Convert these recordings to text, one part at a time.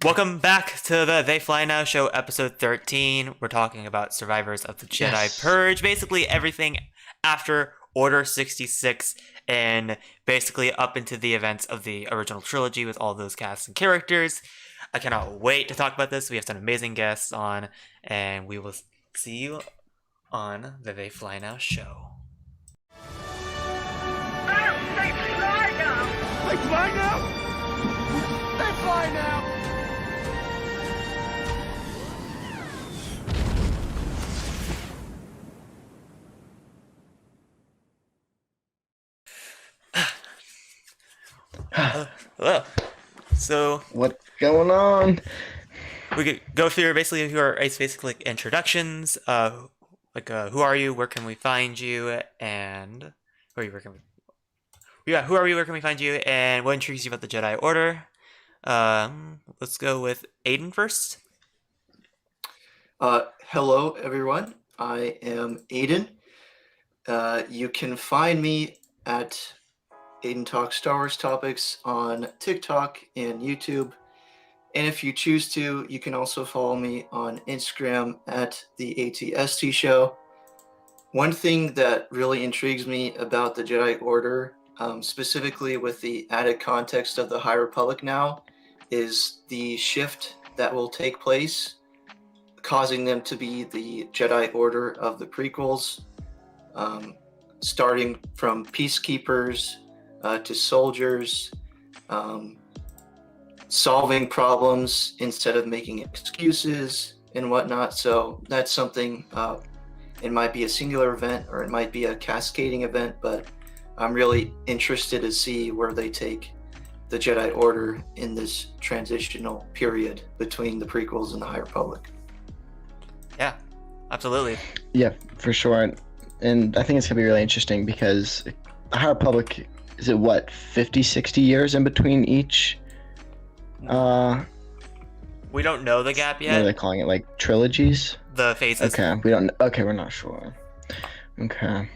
Welcome back to the They Fly Now show, episode 13. We're talking about survivors of the Jedi Purge, basically everything after Order 66 and basically up into the events of the original trilogy with all those casts and characters. I cannot wait to talk about this. We have some amazing guests on, and we will see you on the They Fly Now show. Oh, they fly now! They fly now? They fly now! Hello. So What's going on? we could go through basically like introductions. Who are you? Where can we find you? And who are you? Who are you? Where can we find you? And what intrigues you about the Jedi Order? Let's go with Aiden first. Hello, everyone. I am Aiden. You can find me at Aiden Talks Star Wars Topics on TikTok and YouTube. And if you choose to, you can also follow me on Instagram at the ATST Show. One thing that really intrigues me about the Jedi Order, specifically with the added context of the High Republic now, is the shift that will take place, causing them to be the Jedi Order of the prequels, starting from peacekeepers to soldiers, solving problems instead of making excuses and whatnot. So that's something, it might be a singular event or it might be a cascading event, but I'm really interested to see where they take the Jedi Order in this transitional period between the prequels and the High Republic. Yeah, absolutely. Yeah, for sure. And I think it's going to be really interesting because the High Republic, is it what, 50, 60 years in between each? We don't know the gap What are yet. they calling it? Like trilogies? The phases. Okay, we're not sure. Okay.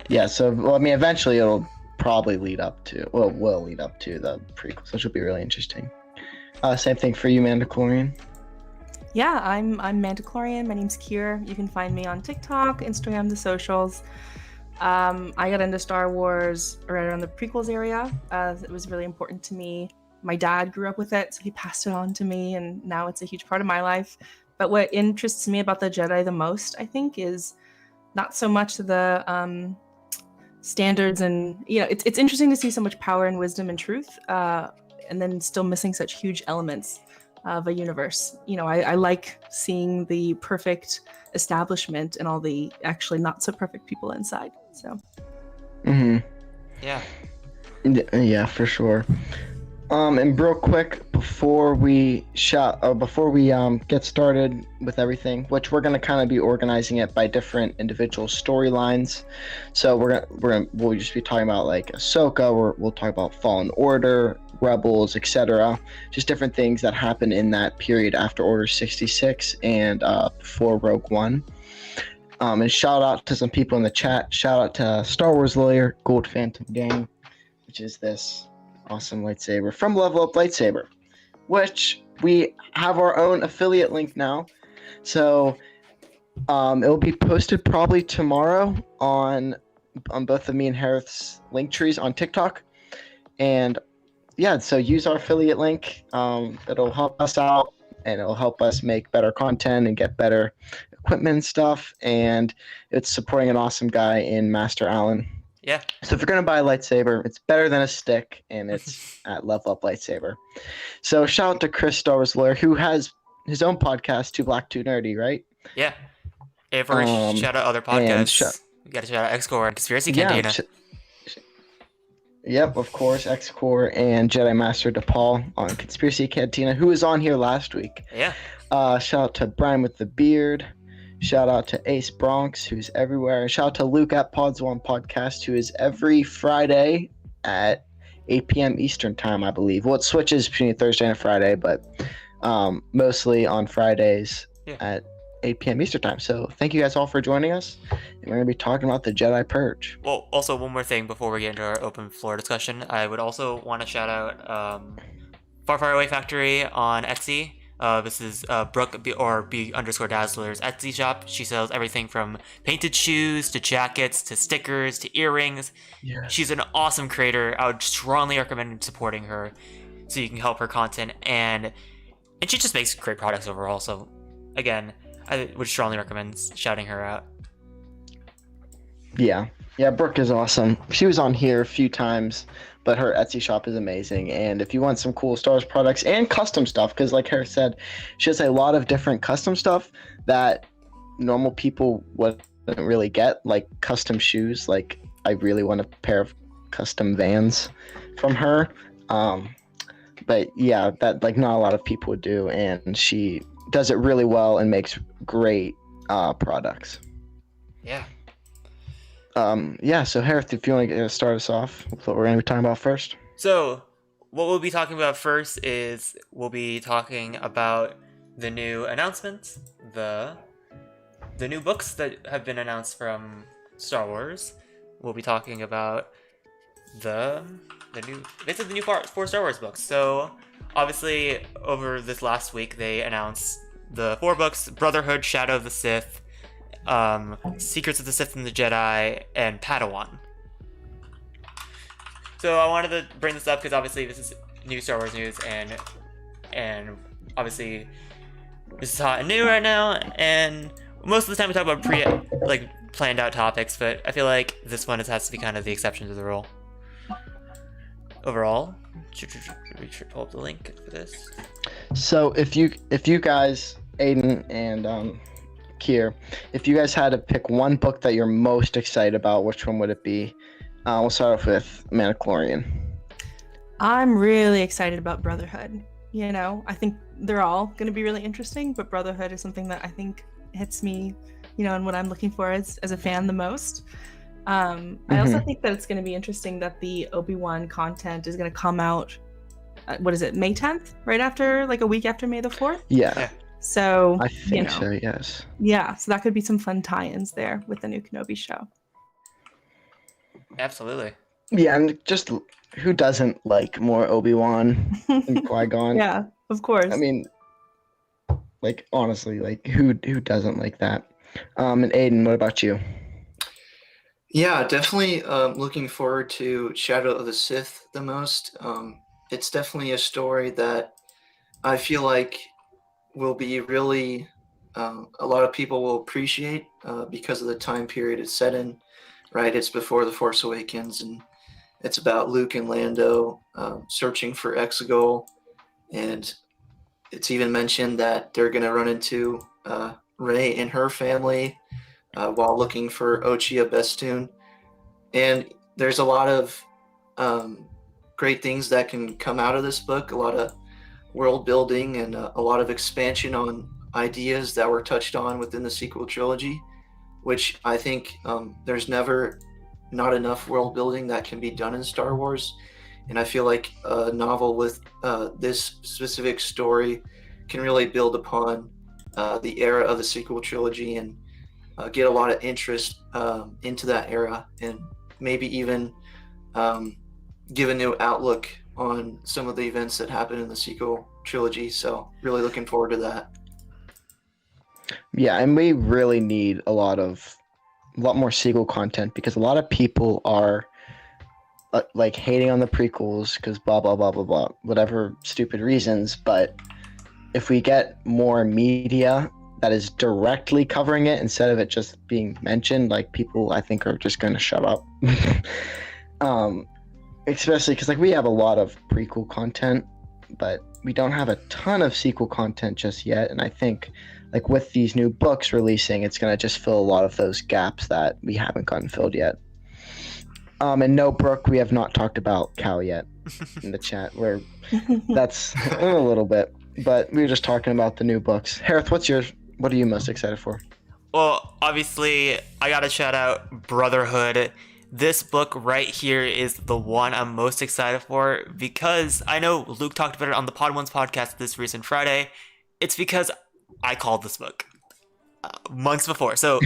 Yeah, so, well, I mean, eventually it'll probably lead up to, will lead up to the prequels, which will be really interesting. Same thing for you, Mandalorian. Yeah, I'm Mandalorian. My name's Kier. You can find me on TikTok, Instagram, the socials. I got into Star Wars right around the prequels area. It was really important to me. My dad grew up with it, so he passed it on to me, and now it's a huge part of my life. But what interests me about the Jedi the most, I think, is not so much the standards, and it's interesting to see so much power and wisdom and truth, and then still missing such huge elements of a universe. I like seeing the perfect establishment and all the actually not so perfect people inside. So. Yeah. Yeah, for sure. And real quick, before we get started with everything, which we're gonna kind of be organizing it by different individual storylines. So we'll just be talking about like Ahsoka, we'll talk about Fallen Order, Rebels, etc. Just different things that happen in that period after Order 66 and before Rogue One. And shout out to some people in the chat. Shout out to Star Wars Lawyer, Gold Phantom Gang, which is this awesome lightsaber from Level Up Lightsaber, which we have our own affiliate link now. So it will be posted probably tomorrow on both of me and Hereth's link trees on TikTok. And yeah, so use our affiliate link. It'll help us out and it'll help us make better content and get better equipment and stuff. And it's supporting an awesome guy in Master Allen. Yeah. So if you're going to buy a lightsaber, it's better than a stick, and it's at Level Up Lightsaber. So shout out to Chris, Star Wars Lawyer, who has his own podcast, Too Black, Too Nerdy, right? Yeah. If we shout out other podcasts, we got to shout out X-Core and Conspiracy Cantina. Yep, of course, X-Core and Jedi Master DePaul on Conspiracy Cantina, who was on here last week. Yeah. Shout out to Brian with the Beard. Shout out to Ace Bronx, who's everywhere. And shout out to Luke at Pods One Podcast, who is every Friday at 8 p.m. Eastern time, I believe. Well, it switches between Thursday and Friday, but mostly on Fridays at 8 p.m. Eastern time. So thank you guys all for joining us. And we're going to be talking about the Jedi Purge. Well, also one more thing before we get into our open floor discussion. I would also want to shout out Far Far Away Factory on Etsy. This is Brooke B underscore Dazzler's Etsy shop. She sells everything from painted shoes to jackets to stickers to earrings. Yes. She's an awesome creator. I would strongly recommend supporting her so you can help her content, and she just makes great products overall. So again, I would strongly recommend shouting her out. Yeah, Brooke is awesome. She was on here a few times, but her Etsy shop is amazing. And if you want some cool Star Wars products and custom stuff, because like Hereth said, she has a lot of different custom stuff that normal people wouldn't really get, like custom shoes. Like I really want a pair of custom Vans from her. But yeah, that like not a lot of people would do, and she does it really well and makes great products. Yeah. So Hereth, if you want to start us off with what we're going to be talking about first. So what we'll be talking about first is we'll be talking about the new announcements, the new books that have been announced from Star Wars. We'll be talking about the new four Star Wars books. So obviously over this last week they announced the 4 books: Brotherhood, Shadow of the Sith, Secrets of the Sith and the Jedi, and Padawan. So I wanted to bring this up because obviously this is new Star Wars news, and obviously this is hot and new right now, and most of the time we talk about planned out topics, but I feel like this one has to be kind of the exception to the rule. Overall, we should pull up the link for this. So if you guys, Aiden and Kier, if you guys had to pick one book that you're most excited about, which one would it be? We'll start off with Mandalorian. I'm really excited about Brotherhood. You know, I think they're all going to be really interesting, but Brotherhood is something that I think hits me, you know, and what I'm looking for as a fan the most. I also think that it's going to be interesting that the Obi-Wan content is going to come out, what is it, May 10th? Right after, like a week after May the 4th? Yeah. So, I think so, yes. Yeah, so that could be some fun tie-ins there with the new Kenobi show. Absolutely. Yeah, and just who doesn't like more Obi-Wan and Qui-Gon? Yeah, of course. I mean, like, honestly, like, who doesn't like that? And Aiden, what about you? Yeah, definitely looking forward to Shadow of the Sith the most. It's definitely a story that I feel like will be really, a lot of people will appreciate because of the time period it's set in, right? It's before The Force Awakens, and it's about Luke and Lando searching for Exegol, and it's even mentioned that they're going to run into Rey and her family while looking for Ochia Bestoon. And there's a lot of great things that can come out of this book, a lot of world building and a lot of expansion on ideas that were touched on within the sequel trilogy, which I think there's never not enough world building that can be done in Star Wars. And I feel like a novel with this specific story can really build upon the era of the sequel trilogy and get a lot of interest into that era, and maybe even give a new outlook on some of the events that happened in the sequel trilogy. So really looking forward to that. Yeah, and we really need a lot more sequel content, because a lot of people are like hating on the prequels because blah blah blah blah blah, whatever stupid reasons. But if we get more media that is directly covering it instead of it just being mentioned, like, people I think are just going to shut up. Especially because like we have a lot of prequel content, but we don't have a ton of sequel content just yet. And I think like with these new books releasing, it's going to just fill a lot of those gaps that we haven't gotten filled yet. And no, Brooke, we have not talked about Cal yet in the chat, where that's a little bit, but we were just talking about the new books. Hereth, what are you most excited for? Well, obviously, I gotta shout out Brotherhood. This book right here is the one I'm most excited for, because I know Luke talked about it on the Pod Ones podcast this recent Friday. It's because I called this book months before. So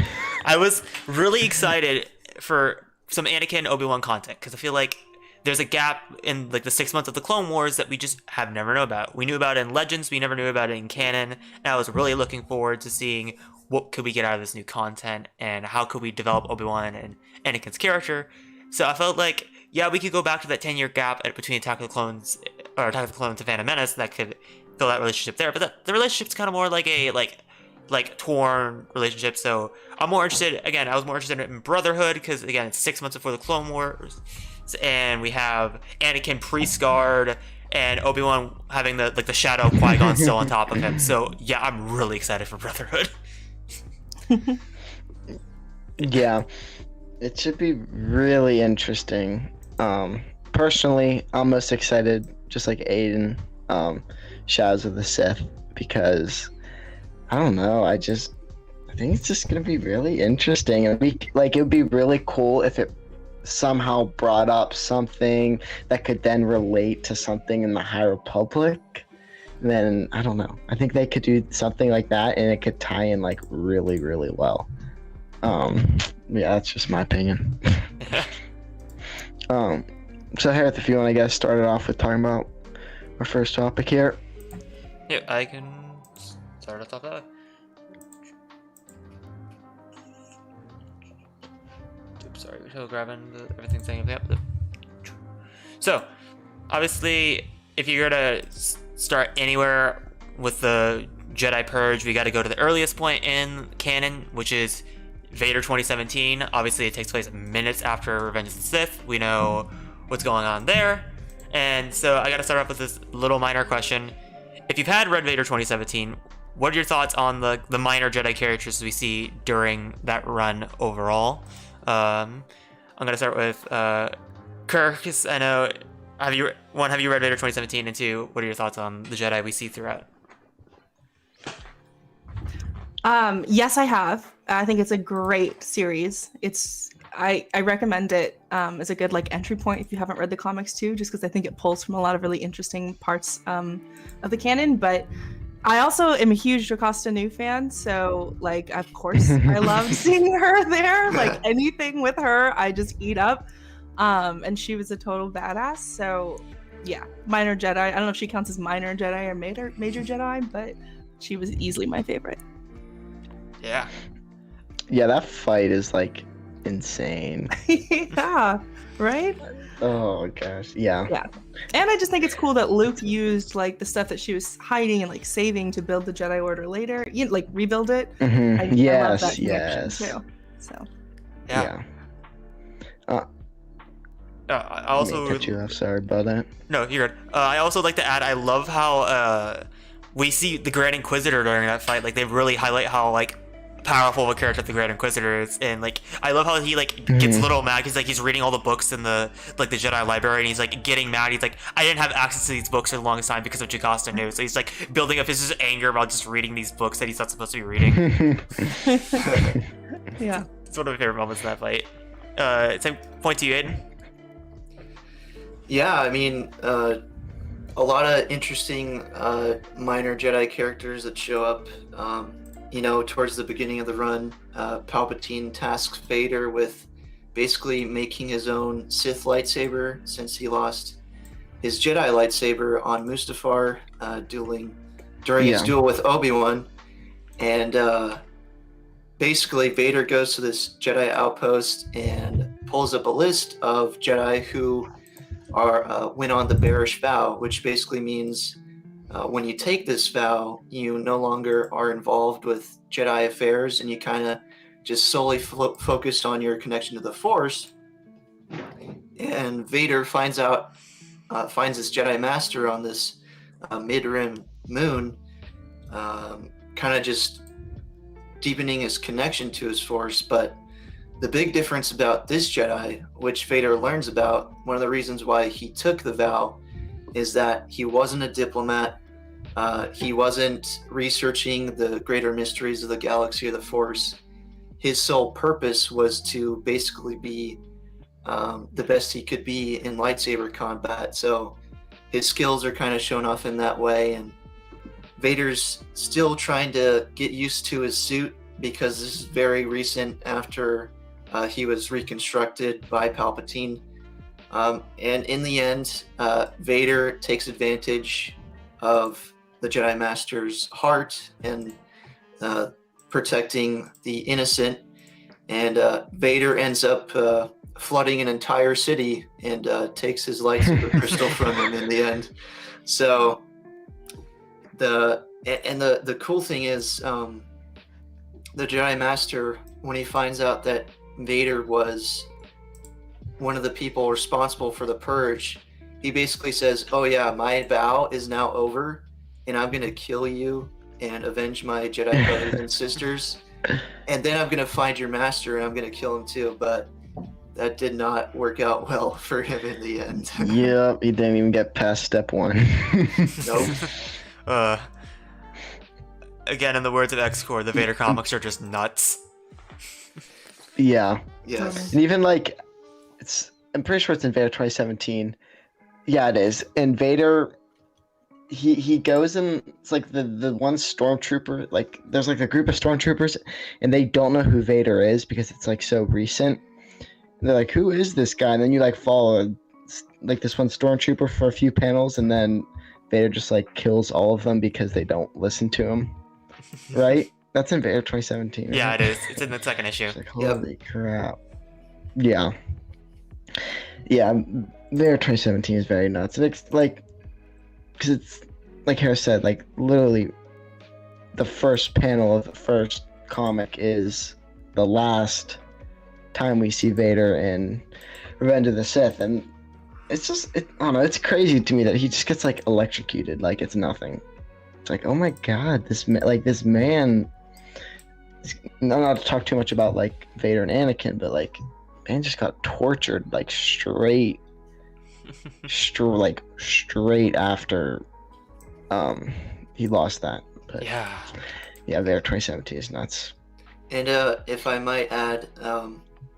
I was really excited for some Anakin and Obi-Wan content, because I feel like there's a gap in like the 6 months of the Clone Wars that we just have never known about. We knew about it in Legends, we never knew about it in canon, and I was really looking forward to seeing what could we get out of this new content and how could we develop Obi-Wan and Anakin's character. So I felt like, yeah, we could go back to that 10-year gap between Attack of the Clones and Phantom Menace that could fill that relationship there, but the relationship's kind of more like a like torn relationship. So I'm more interested, again, I was more interested in Brotherhood because, again, it's 6 months before the Clone Wars, and we have Anakin pre-scarred and Obi-Wan having the shadow of Qui-Gon still on top of him. So yeah, I'm really excited for Brotherhood. Yeah, it should be really interesting. Personally, I'm most excited, just like Aiden, Shadows of the Sith, because I don't know, I think it's just gonna be really interesting. It would be really cool if it somehow brought up something that could then relate to something in the High Republic. Then I don't know. I think they could do something like that, and it could tie in like really, really well. Yeah, that's just my opinion. So Hereth, if you want to get started off with talking about our first topic here. Yeah, I can start us off that way. Oops, sorry, we're still grabbing everything saying up. So, obviously, if you're gonna start anywhere with the Jedi Purge, we got to go to the earliest point in canon, which is Vader 2017. Obviously, it takes place minutes after Revenge of the Sith. We know what's going on there. And so I got to start off with this little minor question. If you've had read Vader 2017, what are your thoughts on the minor Jedi characters we see during that run overall? I'm going to start with Kirk, 'cause I know, have you read Vader 2017? And two, what are your thoughts on the Jedi we see throughout? Yes, I have. I think it's a great series. I recommend it as a good like entry point if you haven't read the comics too, just because I think it pulls from a lot of really interesting parts of the canon. But I also am a huge Jocasta Nu fan, so like of course I loved seeing her there. Like anything with her, I just eat up. And she was a total badass. So yeah, minor Jedi. I don't know if she counts as minor Jedi or major Jedi, but she was easily my favorite. Yeah. Yeah, that fight is like insane. Yeah, right? Oh gosh, yeah. Yeah. And I just think it's cool that Luke used like the stuff that she was hiding and like saving to build the Jedi Order later. You know, like rebuild it. Mm-hmm. I love Yes, that yes. connection, too. So Yeah. I I also cut you off. Sorry about that. No, you're good. I also like to add, I love how we see the Grand Inquisitor during that fight. Like they really highlight how like powerful of a character the Grand Inquisitor is, and like I love how he like gets a little mad. He's reading all the books in the Jedi library, and he's like getting mad. He's like, I didn't have access to these books for the longest time because of Jocasta Nu. So he's like building up his just anger about just reading these books that he's not supposed to be reading. yeah. It's one of my favorite moments in that fight. Same point to you, Aiden. Yeah, I mean, a lot of interesting minor Jedi characters that show up. Towards the beginning of the run, Palpatine tasks Vader with basically making his own Sith lightsaber since he lost his Jedi lightsaber on Mustafar during his duel with Obi-Wan. And basically Vader goes to this Jedi outpost and pulls up a list of Jedi who went on the bearish vow, which basically means when you take this vow, you no longer are involved with Jedi affairs, and you kind of just solely focused on your connection to the Force. And Vader finds this Jedi Master on this mid-rim moon, kind of just deepening his connection to his Force. But the big difference about this Jedi, which Vader learns about, one of the reasons why he took the vow, is that he wasn't a diplomat. He wasn't researching the greater mysteries of the galaxy or the Force. His sole purpose was to basically be the best he could be in lightsaber combat. So his skills are kind of shown off in that way. And Vader's still trying to get used to his suit because this is very recent after he was reconstructed by Palpatine. And in the end, Vader takes advantage of the Jedi Master's heart and protecting the innocent. And Vader ends up flooding an entire city and takes his lightsaber crystal from him in the end. So the cool thing is, the Jedi Master, when he finds out that Vader was one of the people responsible for the Purge, he basically says, "Oh yeah, my vow is now over, and I'm gonna kill you and avenge my Jedi brothers and sisters, and then I'm gonna find your master and I'm gonna kill him too." But that did not work out well for him in the end. Yep, he didn't even get past step 1. Nope. Again, in the words of X-Core, the Vader comics are just nuts. Yeah. Yes. And even like, I'm pretty sure it's in Vader 2017. Yeah, it is. And Vader, he goes and it's like the one stormtrooper, like there's like a group of stormtroopers and they don't know who Vader is because it's like so recent. And they're like, who is this guy? And then you like follow like this one stormtrooper for a few panels and then Vader just like kills all of them because they don't listen to him. Right? That's in Vader 2017. Yeah, right? it is. It's in the second issue. It's like, holy crap. Yeah. Yeah, Vader 2017 is very nuts. And it's like, because it's, like Hereth said, like literally the first panel of the first comic is the last time we see Vader in Revenge of the Sith. And it's just, I don't know, it's crazy to me that he just gets like electrocuted like it's nothing. It's like, oh my god, this man. I'm not to talk too much about like Vader and Anakin, but like, man just got tortured like straight after he lost that. But Yeah. Vader 2017 is nuts. And if I might add,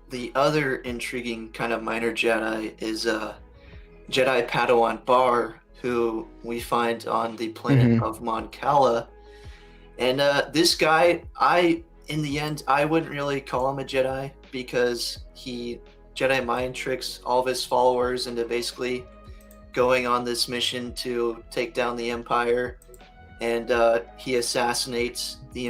the other intriguing kind of minor Jedi is Jedi Padawan Bar, who we find on the planet of Mon Cala. And this guy, in the end, I wouldn't really call him a Jedi because he Jedi mind tricks all of his followers into basically going on this mission to take down the Empire, and he assassinates the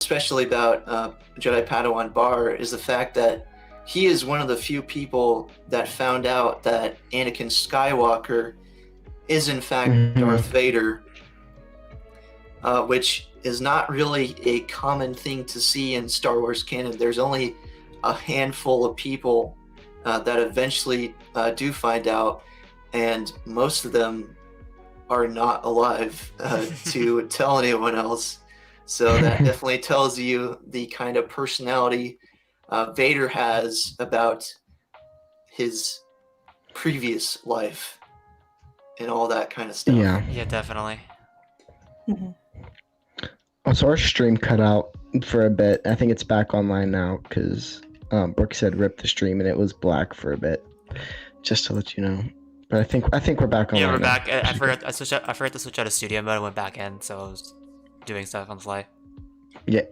especially about Jedi Padawan Bar is the fact that he is one of the few people that found out that Anakin Skywalker is in fact Darth Vader, which is not really a common thing to see in Star Wars canon. There's only a handful of people that eventually do find out, and most of them are not alive to tell anyone else. So that definitely tells you the kind of personality Vader has about his previous life and all that kind of stuff. Yeah. Yeah, definitely. Also, our stream cut out for a bit. I think it's back online now because Brooke said rip the stream and it was black for a bit. Just to let you know. But I think we're back online. Yeah, we're now. back. I forgot to switch out of studio mode and went back in, so I was doing stuff on the fly. Yeah.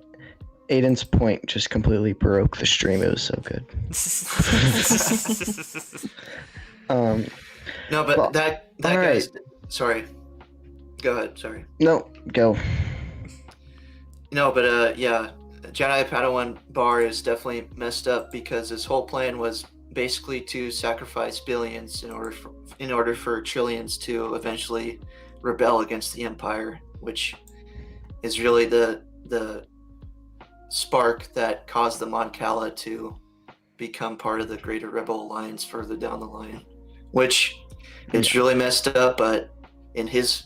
Aiden's point just completely broke the stream. It was so good. No, but Well, that all guy's sorry. Go ahead. Sorry. No, go. No, but yeah, Jedi Padawan Bar is definitely messed up because his whole plan was basically to sacrifice billions in order for trillions to eventually rebel against the Empire, which is really the spark that caused the Mon Cala to become part of the Greater Rebel Alliance further down the line. Which it's really messed up, but in his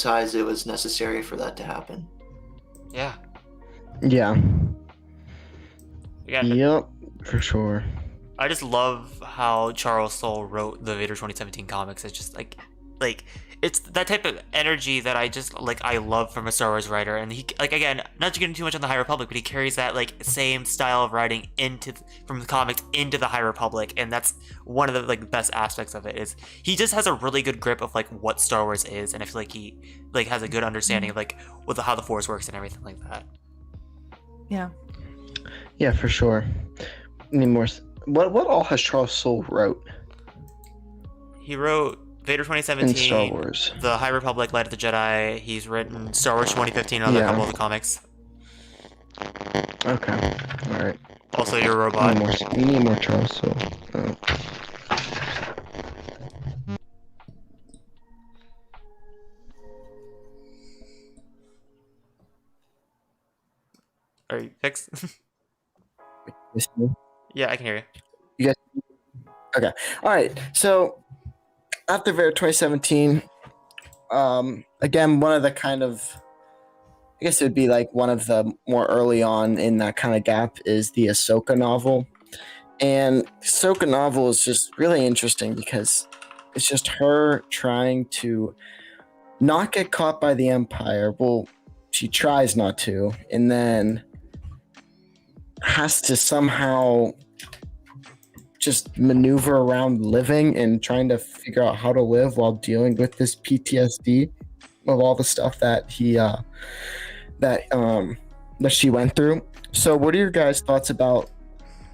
eyes, it was necessary for that to happen. Yeah. Yeah. Yeah. Yep, for sure. I just love how Charles Soule wrote the Vader 2017 comics. It's just like like it's that type of energy that I love from a Star Wars writer. And he, like, again, not to get into too much on the High Republic, but he carries that like same style of writing from the comics into the High Republic, and that's one of the like best aspects of it. Is he just has a really good grip of like what Star Wars is, and I feel like he like has a good understanding of like how the Force works and everything like that. Yeah. Yeah, for sure. Need more. What all has Charles Soule wrote He wrote Vader in 2017, Star Wars? The High Republic, Light of the Jedi. He's written Star Wars 2015, and a couple of the comics. Okay. All right. Also, Your We Robot. need more Charles Soule. Are you fixed? Yes, me? Yeah, I can hear you. You guys? Okay. All right. So after Vader 2017, again, one of the kind of, I guess it would be like one of the more early on in that kind of gap is the Ahsoka novel. And Ahsoka novel is just really interesting because it's just her trying to not get caught by the Empire. Well, she tries not to, and then has to somehow just maneuver around living and trying to figure out how to live while dealing with this PTSD of all the stuff that that she went through. So what are your guys' thoughts about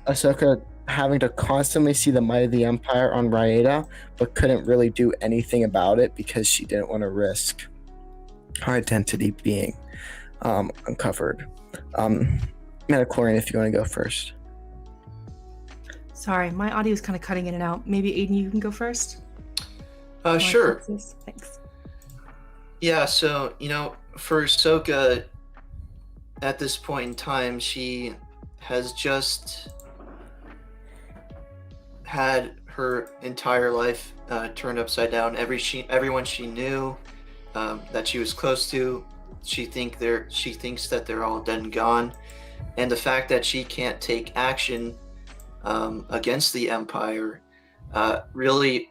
Ahsoka having to constantly see the might of the Empire on Raeda, but couldn't really do anything about it because she didn't want to risk her identity being uncovered? Metachlorian, if you want to go first. Sorry, my audio is kind of cutting in and out. Maybe Aiden, you can go first. Sure. Thanks. Yeah, so, for Ahsoka, at this point in time, she has just had her entire life turned upside down. Everyone she knew that she was close to, she thinks that they're all dead and gone. And the fact that she can't take action against the Empire really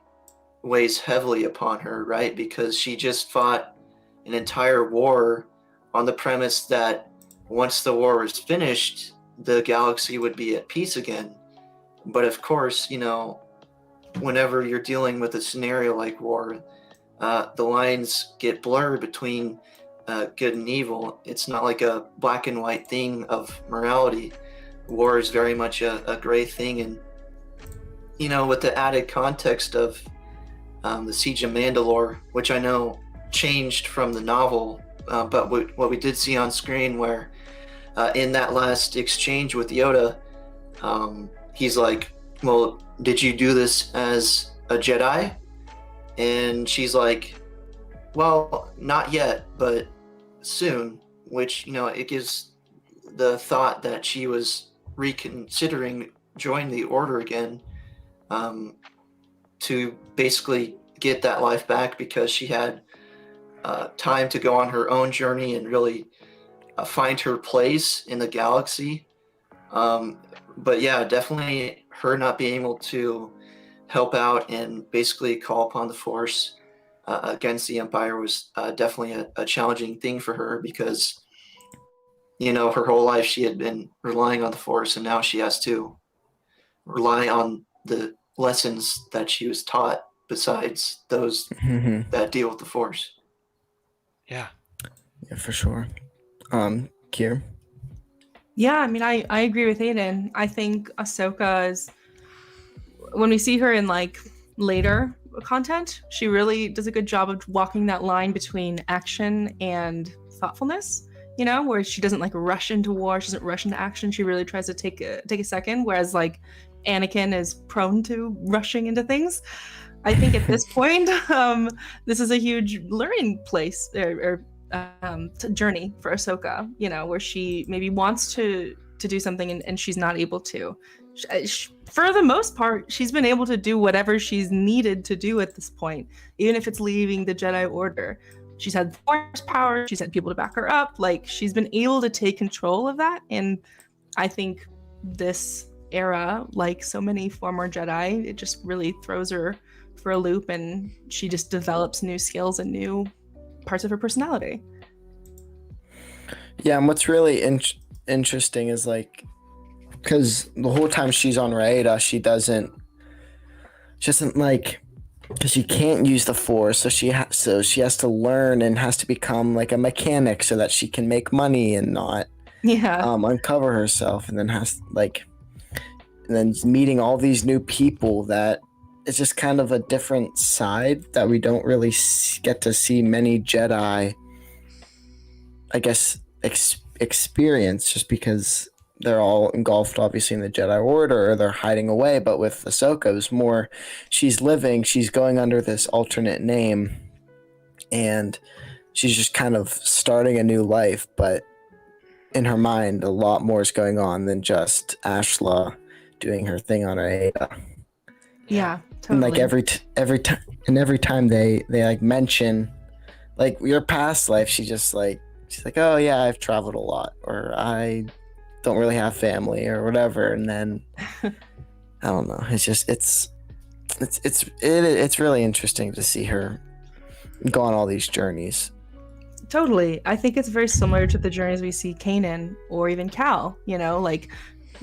weighs heavily upon her, right? Because she just fought an entire war on the premise that once the war was finished, the galaxy would be at peace again. But of course, whenever you're dealing with a scenario like war, the lines get blurred between good and evil. It's not like a black and white thing of morality. War is very much a gray thing, and with the added context of the Siege of Mandalore, which I know changed from the novel, but what we did see on screen, where in that last exchange with Yoda, he's like, well, did you do this as a Jedi? And she's like, well, not yet, but soon, which, it gives the thought that she was reconsidering joining the Order again, to basically get that life back, because she had time to go on her own journey and really find her place in the galaxy. But yeah, definitely her not being able to help out and basically call upon the Force against the Empire was definitely a challenging thing for her, because her whole life she had been relying on the Force, and now she has to rely on the lessons that she was taught besides those that deal with the Force. Yeah. Yeah, for sure. Kier? Yeah, I mean, I agree with Aiden. I think Ahsoka is, when we see her in like later content, she really does a good job of walking that line between action and thoughtfulness, where she doesn't like rush into war, she doesn't rush into action, she really tries to take a second, whereas like Anakin is prone to rushing into things. I think at this point, this is a huge learning place or journey for Ahsoka, where she maybe wants to do something and she's not able to. For the most part, she's been able to do whatever she's needed to do at this point, even if it's leaving the Jedi Order. She's had Force power, she's had people to back her up, like she's been able to take control of that. And I think this era, like so many former Jedi, it just really throws her for a loop, and she just develops new skills and new parts of her personality. Yeah, and what's really interesting is like, because the whole time she's on Raeda, she doesn't like, because she can't use the Force, so she has to learn and has to become like a mechanic so that she can make money and not Yeah. uncover herself, and then meeting all these new people that it's just kind of a different side that we don't really get to see many Jedi, I guess, experience, just because they're all engulfed obviously in the Jedi Order, or they're hiding away. But with Ahsoka, it was more she's going under this alternate name, and she's just kind of starting a new life, but in her mind a lot more is going on than just Ashla doing her thing on Aida. Yeah, totally. And like every time they like mention like your past life, she's like, oh yeah, I've traveled a lot, or I don't really have family, or whatever. And then I don't know, it's really interesting to see her go on all these journeys. Totally. I think it's very similar to the journeys we see Kanan or even Cal, like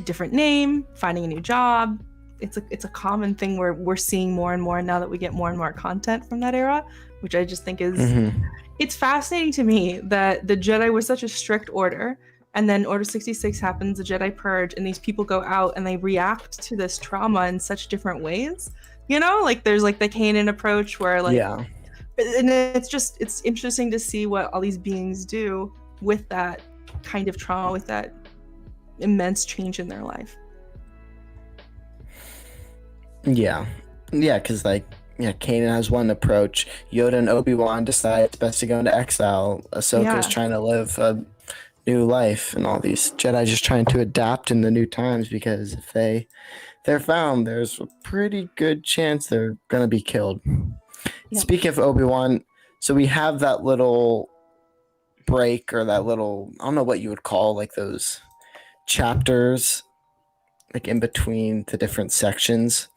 different name, finding a new job. It's a common thing where we're seeing more and more now that we get more and more content from that era, which I just think is it's fascinating to me that the Jedi was such a strict order, and then Order 66 happens, the Jedi Purge, and these people go out and they react to this trauma in such different ways. Like there's like the Kanan approach where like yeah. And it's interesting to see what all these beings do with that kind of trauma, with that immense change in their life. Yeah, because Kanan has one approach. Yoda and Obi-Wan decide it's best to go into exile. Ahsoka's trying to live a new life, and all these Jedi just trying to adapt in the new times, because if they're found, there's a pretty good chance they're gonna be killed. Yeah. Speaking of Obi-Wan, so we have that little break, or that little, I don't know what you would call like those chapters, like in between the different sections.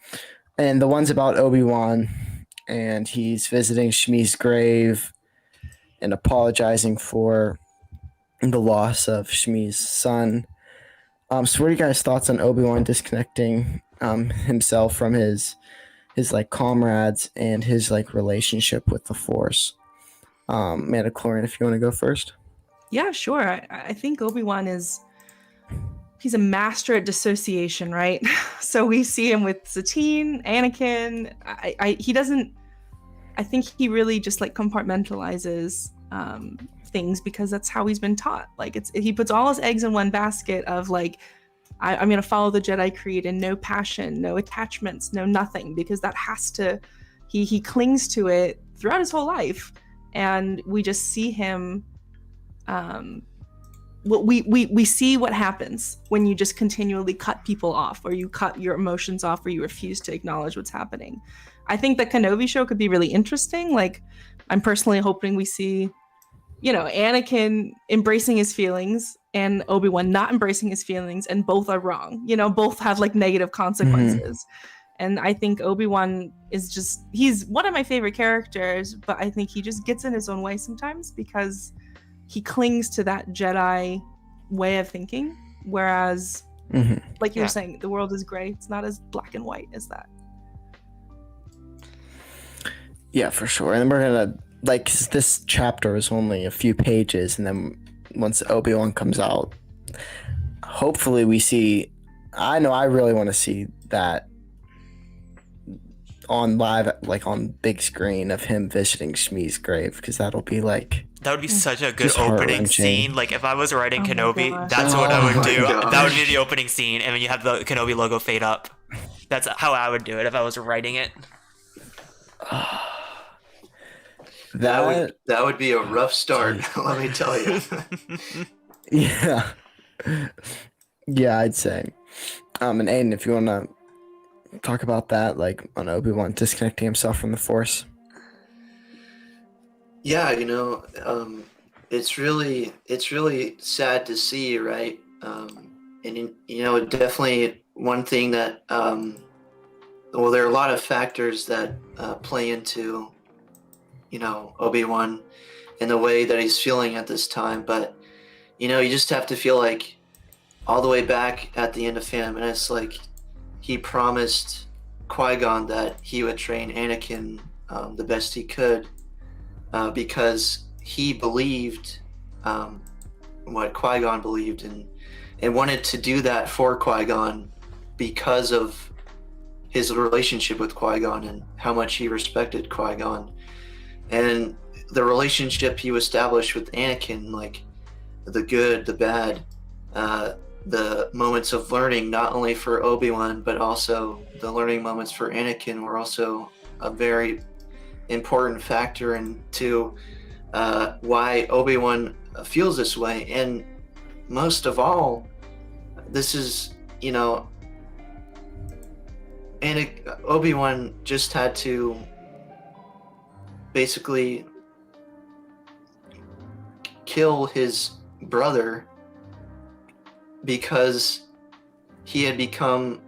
And the one's about Obi-Wan, and he's visiting Shmi's grave and apologizing for the loss of Shmi's son. So what are you guys' thoughts on Obi-Wan disconnecting himself from his like comrades and his like relationship with the Force? Mandalorian, if you want to go first. Yeah, sure. I think Obi-Wan he's a master at dissociation, right? So we see him with Satine, Anakin. I think he really just like compartmentalizes things, because that's how he's been taught. Like he puts all his eggs in one basket of like, I'm going to follow the Jedi creed, and no passion, no attachments, no nothing, because that has to, he clings to it throughout his whole life. And we just see him, we see what happens when you just continually cut people off, or you cut your emotions off, or you refuse to acknowledge what's happening. I think the Kenobi show could be really interesting. Like, I'm personally hoping we see, Anakin embracing his feelings and Obi-Wan not embracing his feelings, and both are wrong. Both have like negative consequences. And I think Obi-Wan he's one of my favorite characters, but I think he just gets in his own way sometimes, because he clings to that Jedi way of thinking, whereas, like you were saying, the world is gray. It's not as black and white as that. Yeah, for sure. And we're gonna, like, this chapter is only a few pages, and then once Obi-Wan comes out, hopefully we see, I know I really want to see that on live, like on big screen, of him visiting Shmi's grave, because that'll be like, that would be such a good opening scene. Like, if I was writing Kenobi, gosh. that's what I would do. Gosh. That would be the opening scene, and then you have the Kenobi logo fade up. That's how I would do it if I was writing it. That would be a rough start, let me tell you. Yeah, I'd say. And Aiden, if you want to talk about that, like on Obi-Wan disconnecting himself from the Force. Yeah, it's really sad to see, right? And definitely one thing that well, there are a lot of factors that play into, Obi-Wan and the way that he's feeling at this time. But, you just have to feel like all the way back at the end of Phantom Menace, like he promised Qui-Gon that he would train Anakin the best he could because he believed what Qui-Gon believed and wanted to do that for Qui-Gon because of his relationship with Qui-Gon and how much he respected Qui-Gon. And the relationship he established with Anakin, like the good, the bad, the moments of learning, not only for Obi-Wan, but also the learning moments for Anakin were also a very important factor into why Obi-Wan feels this way. And most of all, this is, Obi-Wan just had to basically kill his brother because he had become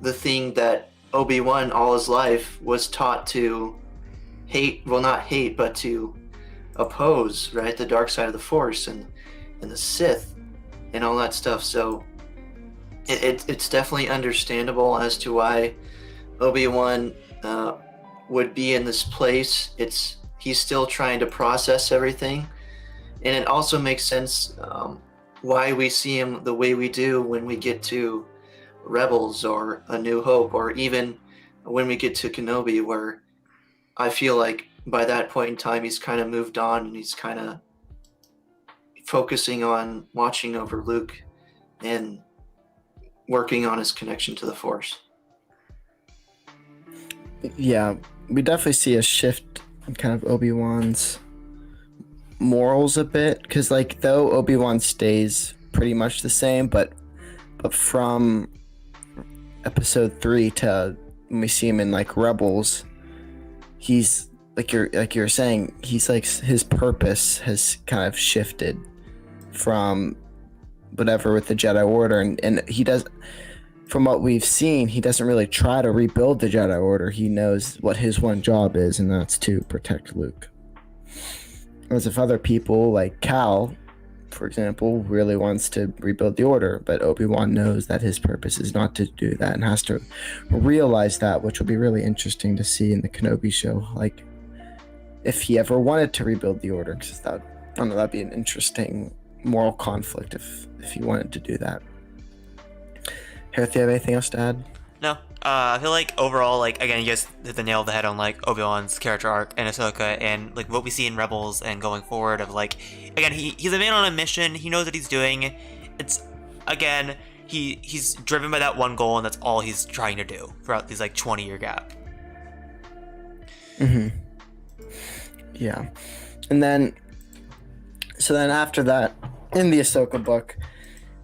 the thing that Obi-Wan all his life was taught to hate, well, not hate, but to oppose, right? The dark side of the Force and the Sith and all that stuff. So it's definitely understandable as to why Obi-Wan would be in this place. He's still trying to process everything, and it also makes sense why we see him the way we do when we get to Rebels or A New Hope, or even when we get to Kenobi, where I feel like by that point in time he's kind of moved on and he's kind of focusing on watching over Luke and working on his connection to the Force. Yeah, we definitely see a shift in kind of Obi-Wan's morals a bit, because like though Obi-Wan stays pretty much the same, but from episode 3 to when we see him in like Rebels, he's like you're saying, he's like his purpose has kind of shifted from whatever with the Jedi Order, and he does, from what we've seen, he doesn't really try to rebuild the Jedi Order. He knows what his one job is, and that's to protect Luke. As if other people like Cal, for example, really wants to rebuild the Order, but Obi-Wan knows that his purpose is not to do that and has to realize that, which will be really interesting to see in the Kenobi show, like if he ever wanted to rebuild the Order, because I don't know, that'd be an interesting moral conflict if he wanted to do that. Hereth, do you have anything else to add? No. I feel like overall, like, again, you guys hit the nail on the head on, like, Obi-Wan's character arc and Ahsoka and, like, what we see in Rebels and going forward of, like, again, he's a man on a mission. He knows what he's doing. It's, again, he's driven by that one goal, and that's all he's trying to do throughout these, like, 20-year gap. Mm-hmm. Yeah. And then, so then after that, in the Ahsoka book,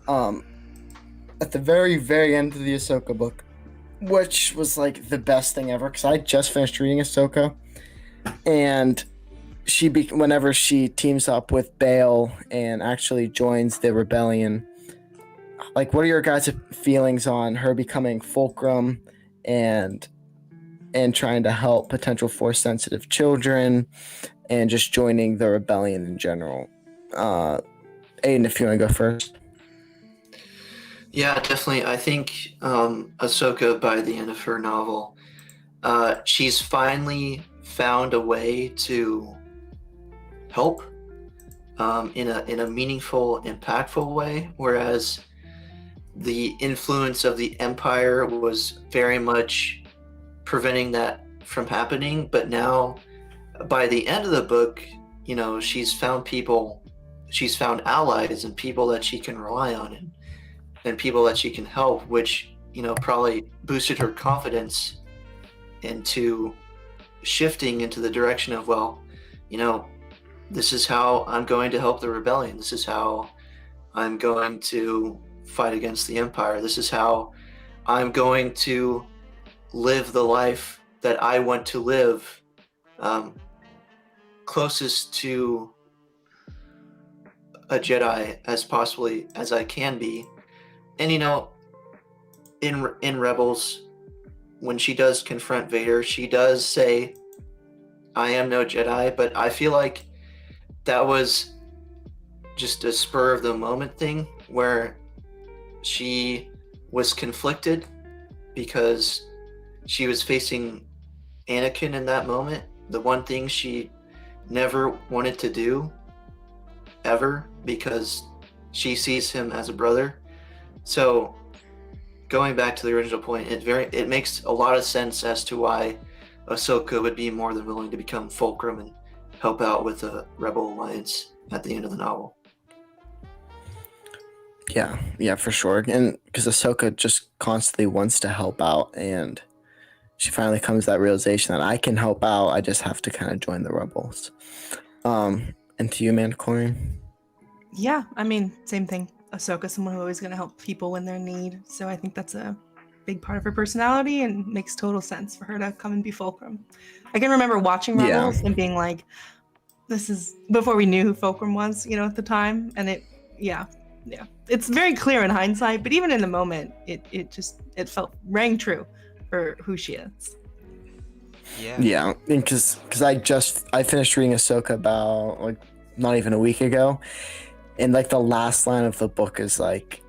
at the very, very end of the Ahsoka book, which was like the best thing ever, because I just finished reading Ahsoka, and whenever she teams up with Bail and actually joins the rebellion, like, what are your guys' feelings on her becoming Fulcrum and trying to help potential Force sensitive children and just joining the rebellion in general? Aiden, if you want to go first. Yeah, definitely. I think Ahsoka, by the end of her novel, she's finally found a way to help in a meaningful, impactful way, whereas the influence of the Empire was very much preventing that from happening. But now, by the end of the book, she's found allies and people that she can rely on, and people that she can help, which probably boosted her confidence into shifting into the direction of, well, this is how I'm going to help the rebellion. This is how I'm going to fight against the Empire. This is how I'm going to live the life that I want to live, closest to a Jedi as possibly as I can be. And in Rebels, when she does confront Vader, she does say, "I am no Jedi," but I feel like that was just a spur of the moment thing where she was conflicted because she was facing Anakin in that moment, the one thing she never wanted to do ever, because she sees him as a brother. So going back to the original point, it makes a lot of sense as to why Ahsoka would be more than willing to become Fulcrum and help out with the Rebel Alliance at the end of the novel. Yeah, for sure. And because Ahsoka just constantly wants to help out, and she finally comes to that realization that I can help out. I just have to kind of join the rebels. And to you, Mandalorian? Yeah, I mean, same thing. Ahsoka, someone who's always going to help people when they're in need. So I think that's a big part of her personality and makes total sense for her to come and be Fulcrum. I can remember watching Rebels and being like, this is before we knew who Fulcrum was, at the time. And yeah. It's very clear in hindsight, but even in the moment, it felt rang true for who she is. Yeah, because I finished reading Ahsoka about like not even a week ago, and like the last line of the book is like,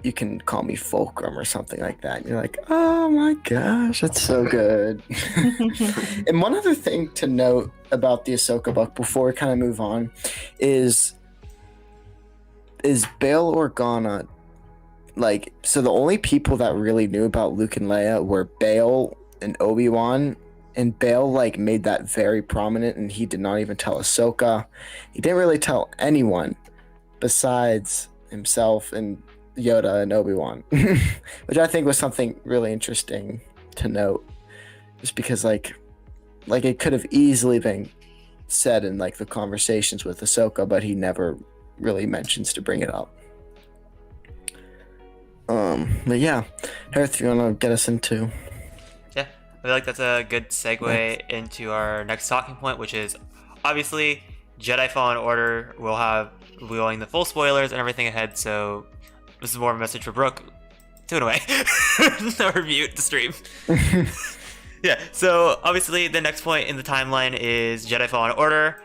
"You can call me Fulcrum" or something like that. And you're like, oh my gosh, that's so good. And one other thing to note about the Ahsoka book before we kind of move on is Bail Organa, like, so the only people that really knew about Luke and Leia were Bail and Obi-Wan, and Bail like made that very prominent, and he did not even tell Ahsoka. He didn't really tell anyone besides himself and Yoda and Obi-Wan, which I think was something really interesting to note, just because like it could have easily been said in like the conversations with Ahsoka, but he never really mentions to bring it up. But yeah, Hereth, if you want to get us into... Yeah, I feel like that's a good segue into our next talking point, which is obviously Jedi Fallen Order. We'll be going the full spoilers and everything ahead, so this is more of a message for Brooke. Tune away. Or mute the stream. Yeah, so obviously the next point in the timeline is Jedi Fallen Order,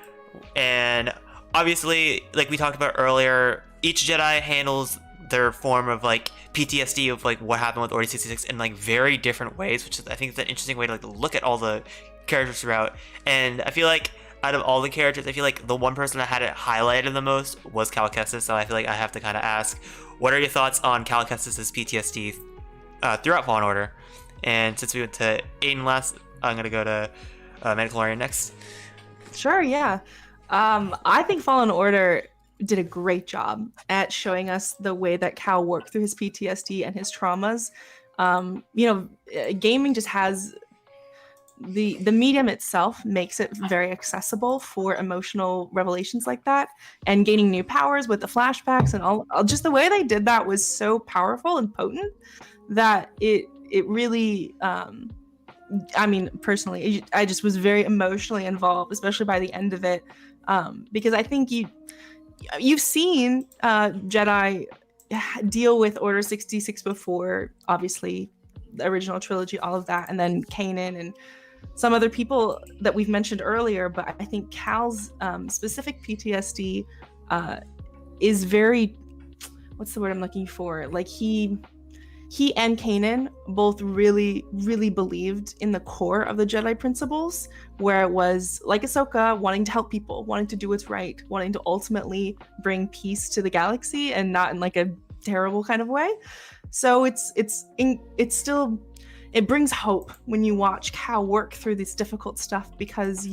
and obviously, like we talked about earlier, each Jedi handles their form of like PTSD of like what happened with Order 66 in like very different ways, which is, I think, is an interesting way to like look at all the characters throughout. And I feel like out of all the characters, I feel like the one person that had it highlighted the most was Cal Kestis. So I feel like I have to kind of ask, what are your thoughts on Cal Kestis' PTSD throughout Fallen Order? And since we went to Aiden last, I'm gonna go to Mandalorian next. Sure, yeah. I think Fallen Order did a great job at showing us the way that Cal worked through his PTSD and his traumas. Gaming just has the medium itself makes it very accessible for emotional revelations like that, and gaining new powers with the flashbacks and all just the way they did that was so powerful and potent that it really I mean, personally, I just was very emotionally involved, especially by the end of it, because I think you've seen Jedi deal with Order 66 before, obviously, the original trilogy, all of that, and then Kanan and some other people that we've mentioned earlier. But I think Cal's specific PTSD is very, what's the word I'm looking for? Like he and Kanan both really, really believed in the core of the Jedi principles, where it was like Ahsoka, wanting to help people, wanting to do what's right, wanting to ultimately bring peace to the galaxy, and not in like a terrible kind of way. So it brings hope when you watch Cal work through this difficult stuff, because I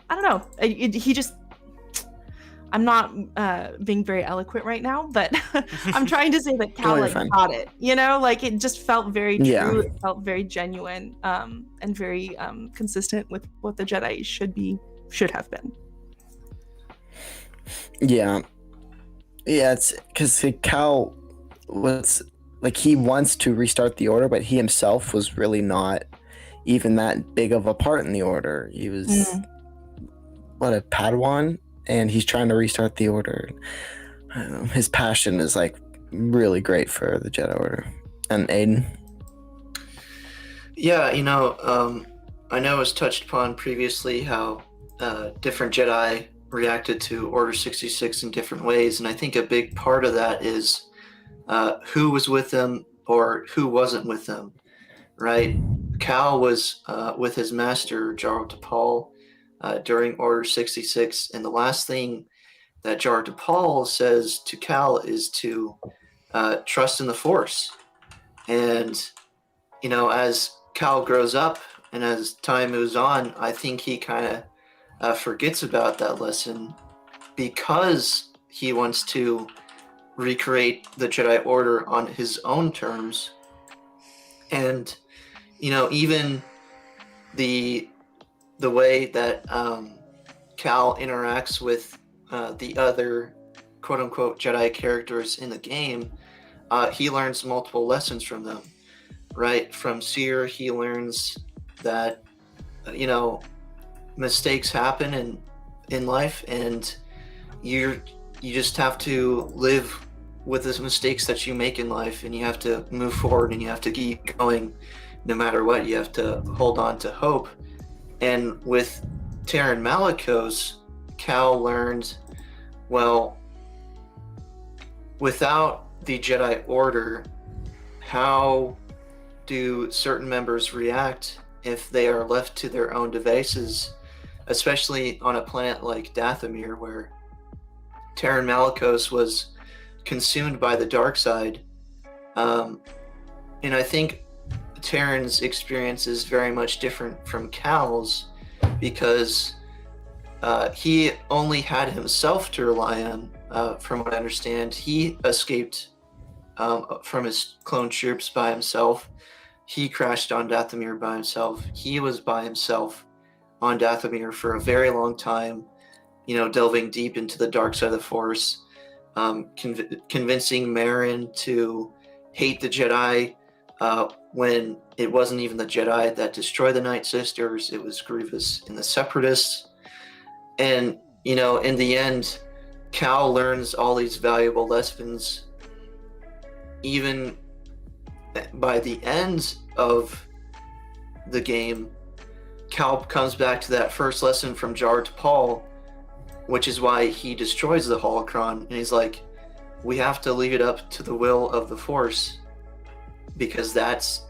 don't know, he just, I'm not being very eloquent right now, but I'm trying to say that Cal got it. Like it just felt very true. Yeah. It felt very genuine, and very consistent with what the Jedi should have been. Yeah, it's because Cal was like, he wants to restart the Order, but he himself was really not even that big of a part in the Order. He was a Padawan. And he's trying to restart the Order. I don't know, his passion is like really great for the Jedi Order. And Aiden? Yeah, I know it was touched upon previously how different Jedi reacted to Order 66 in different ways, and I think a big part of that is who was with them or who wasn't with them, right? Cal was with his master, Jaro Tapal, during Order 66, and the last thing that Jaro Tapal says to Cal is to trust in the Force. And, as Cal grows up and as time moves on, I think he kind of forgets about that lesson because he wants to recreate the Jedi Order on his own terms. And, even the way that Cal interacts with the other quote-unquote Jedi characters in the game, he learns multiple lessons from them, right? From Seer, he learns that, mistakes happen in life, and you just have to live with the mistakes that you make in life, and you have to move forward, and you have to keep going no matter what. You have to hold on to hope. And with Taron Malicos, Cal learned, well, without the Jedi Order, how do certain members react if they are left to their own devices, especially on a planet like Dathomir, where Taron Malicos was consumed by the dark side. And I think Taron's experience is very much different from Cal's, because he only had himself to rely on. From what I understand, he escaped from his clone troops by himself. He crashed on Dathomir by himself. He was by himself on Dathomir for a very long time, delving deep into the dark side of the Force, convincing Marin to hate the Jedi when it wasn't even the Jedi that destroyed the Night Sisters. It was Grievous and the Separatists. And, in the end, Cal learns all these valuable lessons. Even by the end of the game, Cal comes back to that first lesson from Jar Tapal, which is why he destroys the holocron, and he's like, we have to leave it up to the will of the Force, because that's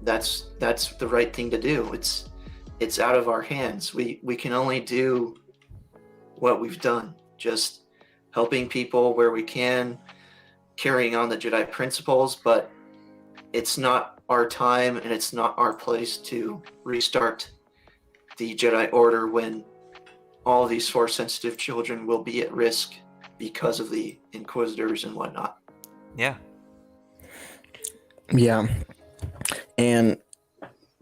the right thing to do. It's out of our hands. We can only do what we've done, just helping people where we can, carrying on the Jedi principles, but it's not our time and it's not our place to restart the Jedi Order when all of these Force-sensitive children will be at risk because of the Inquisitors and whatnot. Yeah. Yeah. And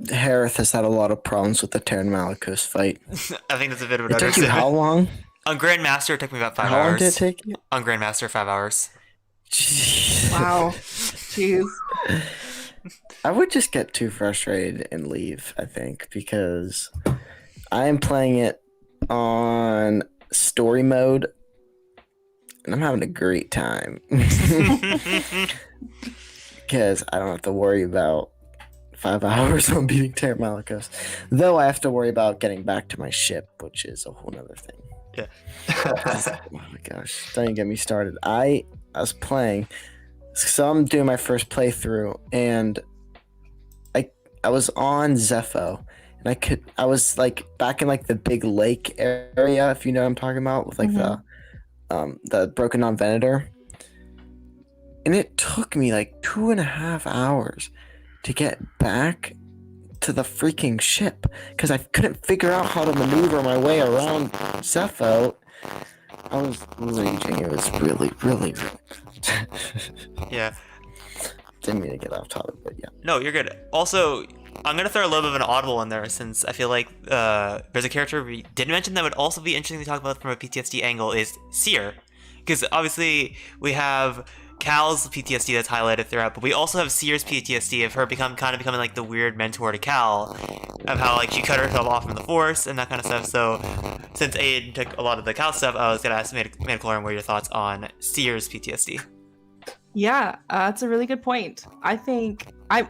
Hereth has had a lot of problems with the Taron Malicos fight. I think that's a bit of an It took you understatement. how long? On Grandmaster, it took me about 5 How long hours. did it take you? On Grandmaster, 5 hours. Jeez. Wow. Jeez. I would just get too frustrated and leave, I think, because I am playing it on story mode and I'm having a great time. Because I don't have to worry about 5 hours on beating Taron Malicos. Though I have to worry about getting back to my ship, which is a whole nother thing. Yeah. Oh my gosh. Don't even get me started. I was playing. So I'm doing my first playthrough, and I was on Zepho, and I was like back in like the big lake area, if you know what I'm talking about, with like the broken on Venator. And it took me like 2.5 hours to get back to the freaking ship because I couldn't figure out how to maneuver my way around Zepho. I was raging. It was really, really, Yeah. didn't mean to get off topic, but yeah. No, you're good. Also, I'm gonna throw a little bit of an audible in there since I feel like there's a character we didn't mention that would also be interesting to talk about from a PTSD angle is Seer, because obviously we have Cal's PTSD that's highlighted throughout, but we also have Seer's PTSD of her becoming like the weird mentor to Cal, of how like she cut herself off from the Force and that kind of stuff. So since Aiden took a lot of the Cal stuff, I was gonna ask Mandalorian what are your thoughts on Seer's PTSD? Yeah, it's a really good point. I think I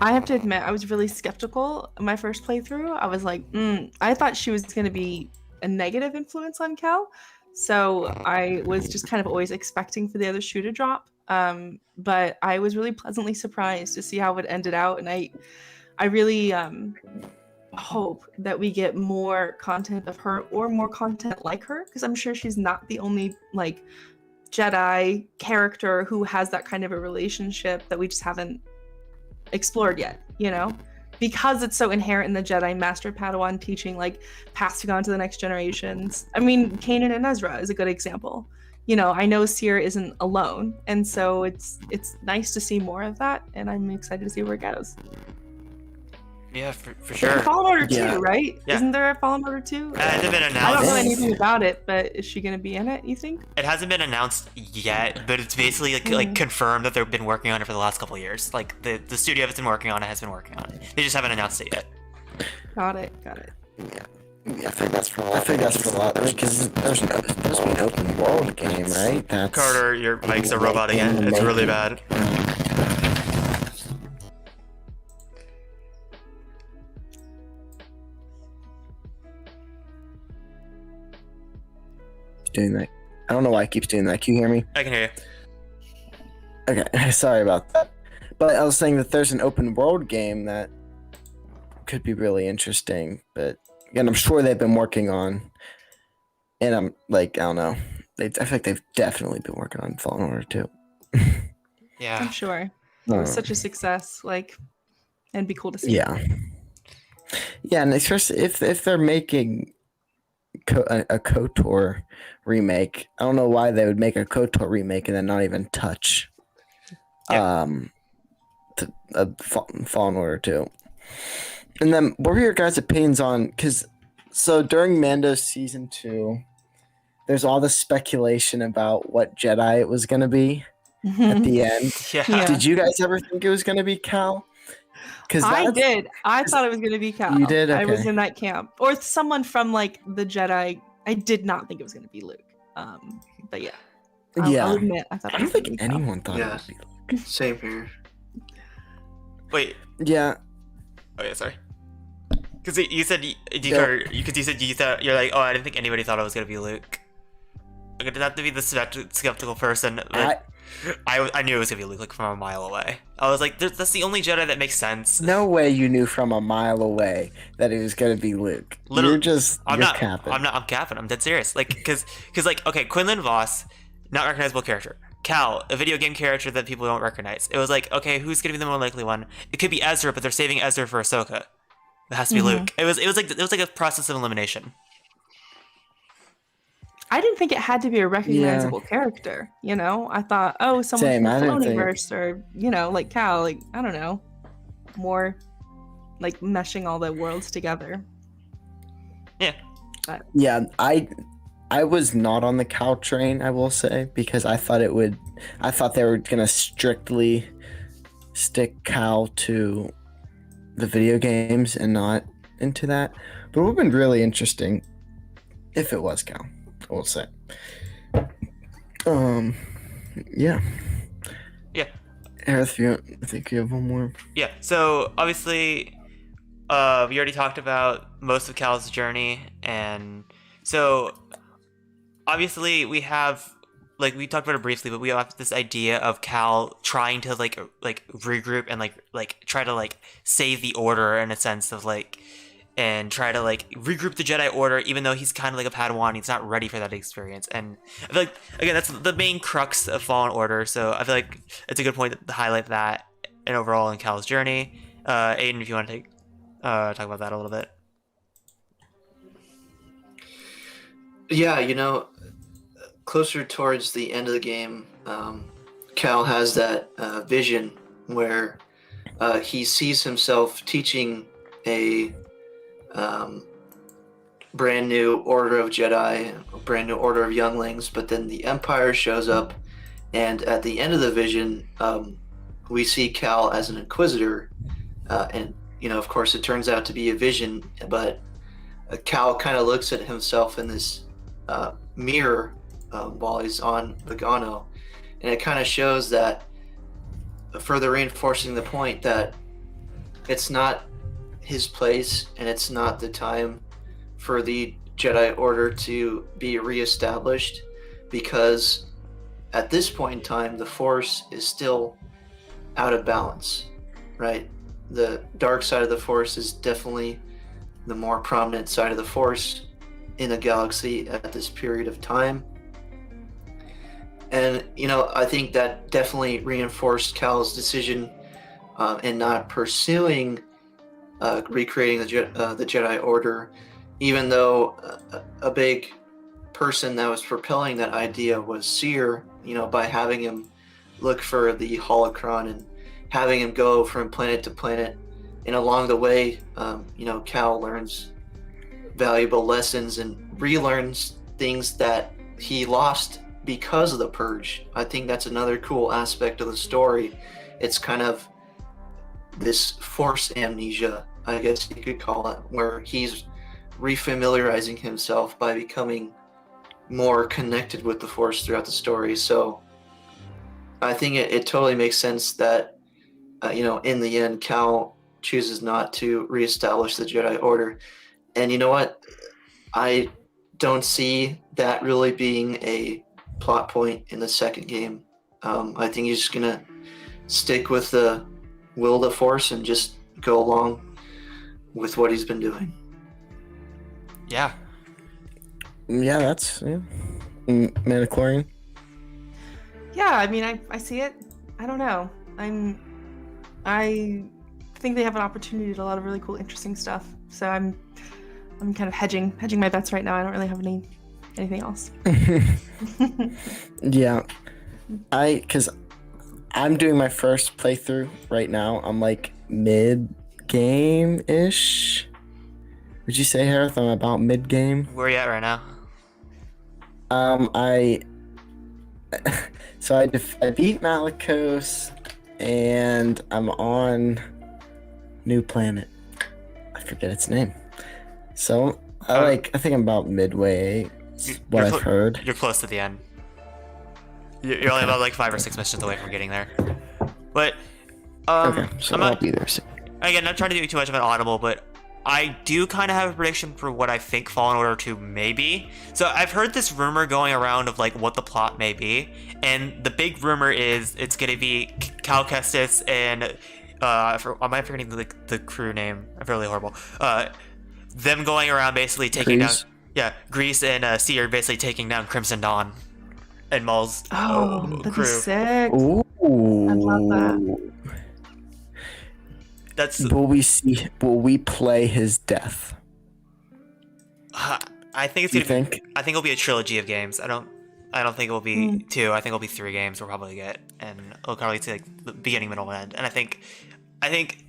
have to admit, I was really skeptical in my first playthrough. I was like, I thought she was going to be a negative influence on Cal. So I was just kind of always expecting for the other shoe to drop. But I was really pleasantly surprised to see how it ended out. And I really hope that we get more content of her or more content like her, because I'm sure she's not the only like Jedi character who has that kind of a relationship that we just haven't explored yet, you know, because it's so inherent in the Jedi Master Padawan teaching, like passing on to the next generations. I mean, Kanan and Ezra is a good example. You know, I know Seer isn't alone, and so it's nice to see more of that, and I'm excited to see where it goes. Yeah, for sure. Fallen Order 2, Yeah. right? Yeah. Isn't there a Fallen Order 2? It hasn't been I don't announced. know anything about it, but is she going to be in it, you think? It hasn't been announced yet, but it's basically like confirmed that they've been working on it for the last couple of years. Like the studio that's been working on it has been working on it. They just haven't announced it yet. Got it. I think that's for a lot. Because there's an open world game, right? That's Carter, your mic's a robot again. It's really bad. doing that. I don't know why it keeps doing that. Can you hear me? I can hear you. Okay, sorry about that. But I was saying that there's an open world game that could be really interesting. But again, I'm sure they've been working on, and I'm like, I don't know. I feel like they've definitely been working on Fallen Order 2. Yeah. I'm sure. It was such a success, like, and it'd be cool to see. Yeah, and especially if they're making a KOTOR remake, I don't know why they would make a KOTOR remake and then not even touch Fallen Order 2. And then what were your guys' opinions on, because so during Mando season 2, there's all this speculation about what Jedi it was going to be at the end. Yeah. Did you guys ever think it was going to be Cal? I did. I thought it was going to be Cal. You did? I was Okay. in that camp. Or someone from, like, the Jedi. I did not think it was going to be Luke. But yeah. I'll admit, I thought I it don't was gonna think be Cal. anyone thought Yeah. it would be. Same here. Wait. Yeah. Oh yeah, sorry. Because you said you thought you're like, oh, I didn't think anybody thought it was gonna be Luke. I'm gonna have to be the skeptical person. I knew it was gonna be Luke, like, from a mile away. I was like, that's the only Jedi that makes sense. No way you knew from a mile away that it was going to be Luke. Literally, You're capping. I'm capping. I'm dead serious. Like, because like, okay, Quinlan Voss, not recognizable character. Cal, a video game character that people don't recognize. It was like, okay, who's gonna be the more likely one? It could be Ezra, but they're saving Ezra for Ahsoka. It has to be Luke. It was like a process of elimination. I didn't think it had to be a recognizable character, you know? I thought, oh, someone Same, I from the didn't think- Cloniverse or, you know, like Cal, like, I don't know. More like meshing all the worlds together. Yeah, I was not on the Cal train, I will say, because I thought they were going to strictly stick Cal to the video games and not into that. But it would have been really interesting if it was Cal, I will say. Yeah. Yeah. Hereth, I think you have one more. Yeah. So obviously, we already talked about most of Cal's journey, and so obviously we have, like, we talked about it briefly, but we have this idea of Cal trying to like regroup and like try to like save the Order in a sense of like, and try to like regroup the Jedi Order, even though he's kind of like a Padawan, he's not ready for that experience. And I feel like, again, that's the main crux of Fallen Order, so I feel like it's a good point to highlight that and overall in Cal's journey. Aiden, if you want to talk about that a little bit. Yeah, you know, closer towards the end of the game, Cal has that vision where he sees himself teaching a brand new order of Jedi, a brand new order of younglings, but then the Empire shows up, and at the end of the vision, we see Cal as an Inquisitor, and, you know, of course, it turns out to be a vision, but Cal kind of looks at himself in this mirror while he's on Vagano, and it kind of shows that further reinforcing the point that it's not his place and it's not the time for the Jedi Order to be reestablished, because at this point in time the Force is still out of balance, right? The dark side of the Force is definitely the more prominent side of the Force in the galaxy at this period of time. And, I think that definitely reinforced Cal's decision in not pursuing recreating the Jedi Order, even though a big person that was propelling that idea was Seer, by having him look for the holocron and having him go from planet to planet. And along the way, Cal learns valuable lessons and relearns things that he lost because of the Purge. I think that's another cool aspect of the story. It's kind of this Force amnesia, I guess you could call it, where he's refamiliarizing himself by becoming more connected with the Force throughout the story. So I think it totally makes sense that, in the end, Cal chooses not to reestablish the Jedi Order. And you know what? I don't see that really being a plot point in the second game. I think he's just going to stick with the will of the Force and just go along with what he's been doing. Yeah. Yeah, that's Mandalorian. Yeah, I mean, I see it. I don't know. I think they have an opportunity to do a lot of really cool, interesting stuff. So I'm kind of hedging my bets right now. I don't really have anything else. Yeah, because I'm doing my first playthrough right now. I'm like mid-game ish. Would you say, Hereth, I'm about mid-game? Where are you at right now? I beat Malicos, and I'm on new planet. I forget its name. So I think I'm about midway. What I've heard. You're close to the end. You're only about like 5 or 6 missions away from getting there. But Okay, so I'll be there soon. Again, not trying to do too much of an audible, but I do kind of have a prediction for what I think Fallen Order 2 may be. So I've heard this rumor going around of like what the plot may be, and the big rumor is it's gonna be Cal Kestis and am I forgetting the crew name? I'm really horrible. Them going around basically taking down. Yeah, Grease and Seer basically taking down Crimson Dawn and Maul's that'd crew. be sick. Ooh. I'd love that. Will we play his death? I think it's I think it'll be a trilogy of games. I don't think it will be 2. I think it'll be 3 games we'll probably get, and it'll probably take like the beginning, middle, and end. And I think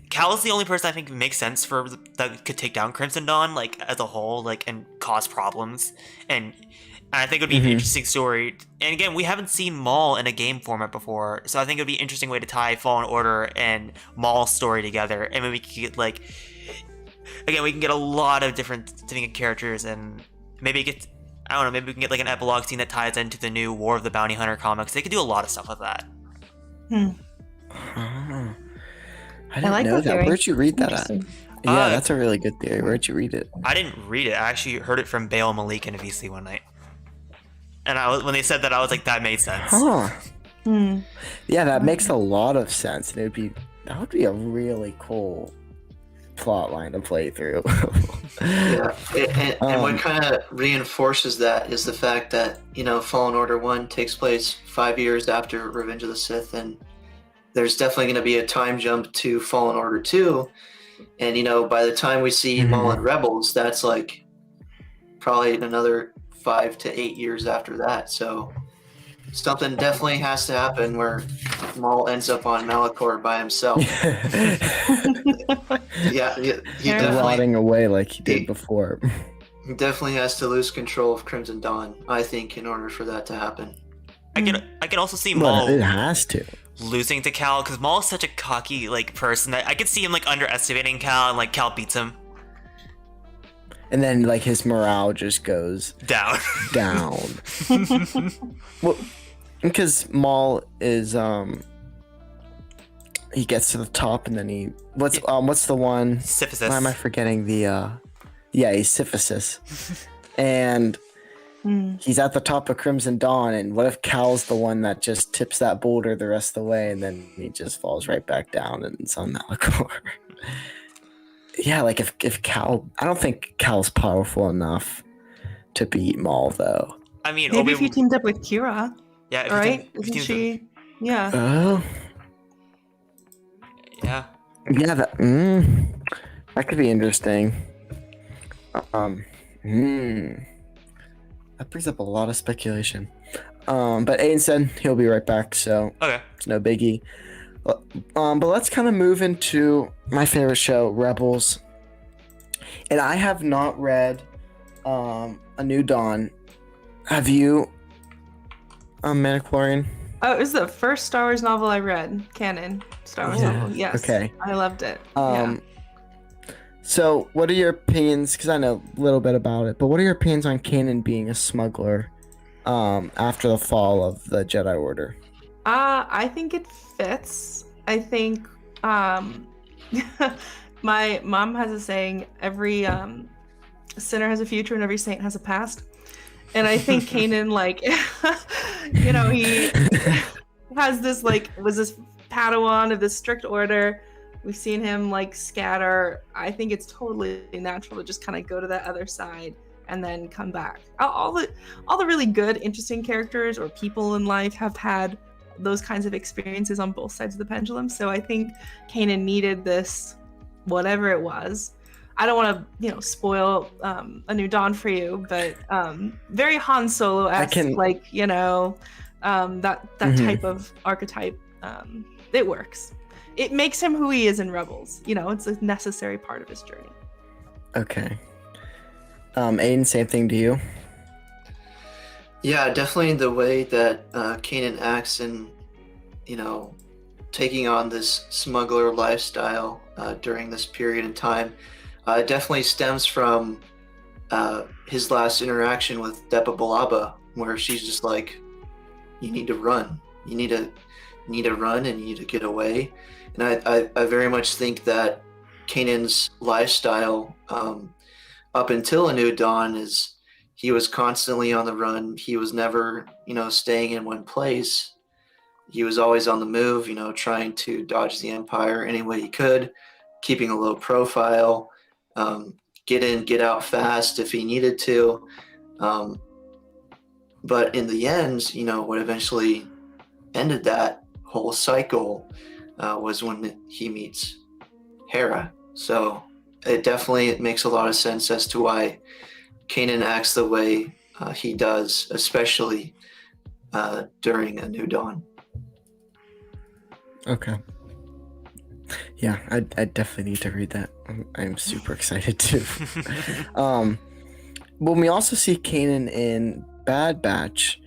Cal is the only person I think makes sense for that could take down Crimson Dawn like as a whole, like, and cause problems. And I think it would be an interesting story. And again, we haven't seen Maul in a game format before, so I think it would be an interesting way to tie Fallen Order and Maul's story together. And maybe we could get like, again, we can get a lot of different characters, and maybe maybe we can get like an epilogue scene that ties into the new War of the Bounty Hunter comics. They could do a lot of stuff with that. I didn't know that. Theory. Where'd you read that at? Yeah, that's a really good theory. Where'd you read it? I didn't read it. I actually heard it from Bale Malik in a VC one night. And when they said that, I was like, that made sense. Huh. Yeah, that makes a lot of sense. And that would be a really cool plot line to play through. Yeah, and what kind of reinforces that is the fact that, Fallen Order 1 takes place 5 years after Revenge of the Sith, and there's definitely going to be a time jump to Fallen Order 2. And, by the time we see Maul and Rebels, that's like probably another 5 to 8 years after that. So something definitely has to happen where Maul ends up on Malachor by himself. Yeah, he definitely rotting away like he did before. He definitely has to lose control of Crimson Dawn, I think, in order for that to happen. I can also see Maul. It has to. Losing to Cal, because Maul is such a cocky person that I could see him underestimating Cal, and Cal beats him. And then his morale just goes down. Well, because Maul is he gets to the top, and then what's the one? Syphilis. Why am I forgetting the? Yeah, he's Syphilis, and he's at the top of Crimson Dawn. And what if Cal's the one that just tips that boulder the rest of the way, and then he just falls right back down and it's on Malachor? Yeah, like if Cal, I don't think Cal's powerful enough to beat Maul, though. I mean, Maybe if you teamed up with Kira, yeah, if you right? team- if Isn't you team- she? Yeah. Oh, Yeah. yeah, that could be interesting. That brings up a lot of speculation. But Aiden said he'll be right back, so Okay. it's no biggie. But let's kind of move into my favorite show, Rebels. And I have not read A New Dawn. Have you, Manaclorian? Oh, it was the first Star Wars novel I read, canon Star Wars novel. Yes. Okay. I loved it. So, what are your opinions? Because I know a little bit about it, but what are your opinions on Kanan being a smuggler after the fall of the Jedi Order? I think it fits. I think my mom has a saying: every sinner has a future and every saint has a past. And I think Kanan, like, he has this, like, was this Padawan of this strict order. We've seen him, like, scatter. I think it's totally natural to just kind of go to that other side and then come back. All the really good, interesting characters or people in life have had those kinds of experiences on both sides of the pendulum. So I think Kanan needed this, whatever it was. I don't want to, spoil A New Dawn for you, but very Han Solo-esque, like, that type of archetype. It works. It makes him who he is in Rebels. It's a necessary part of his journey. Okay. Aiden, same thing to you? Yeah, definitely the way that Kanan acts in, taking on this smuggler lifestyle during this period in time. It definitely stems from his last interaction with Depa Billaba, where she's just like, "You need to run. You need to run, and you need to get away." And I very much think that Kanan's lifestyle up until A New Dawn is he was constantly on the run. He was never, staying in one place. He was always on the move, trying to dodge the Empire any way he could, keeping a low profile. Get in, get out fast if he needed to. But in the end, what eventually ended that whole cycle was when he meets Hera. So it makes a lot of sense as to why Kanan acts the way he does, especially during A New Dawn. Okay. Yeah, I definitely need to read that. I'm super excited too. But we also see Kanan in Bad Batch,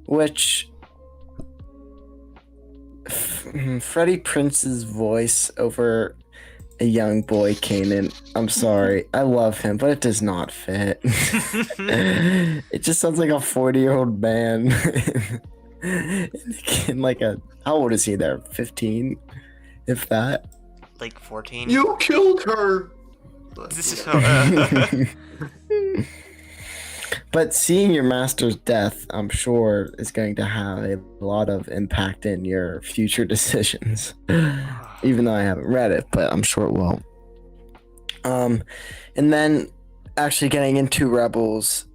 which Freddie Prince's voice over a young boy Kanan. I'm sorry, I love him, but it does not fit. It just sounds like a 40-year-old man. In like how old is he there? 15, if that. Like 14. You killed her. But seeing your master's death, I'm sure, is going to have a lot of impact in your future decisions. Even though I haven't read it, but I'm sure it will. And then actually getting into Rebels,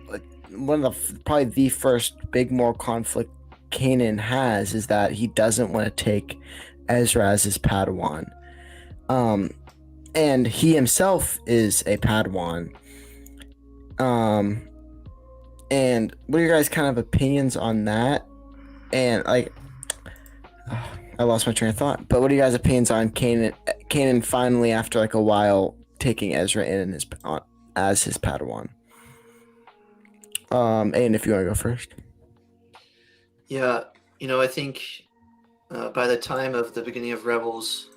like one of probably the first big moral conflict Kanan has is that he doesn't want to take Ezra as his Padawan. And he himself is a Padawan. And what are your guys' kind of opinions on that? And like, I lost my train of thought. But what are you guys' opinions on Kanan finally, after like a while, taking Ezra in as his Padawan? And if you want to go first. Yeah, I think by the time of the beginning of Rebels,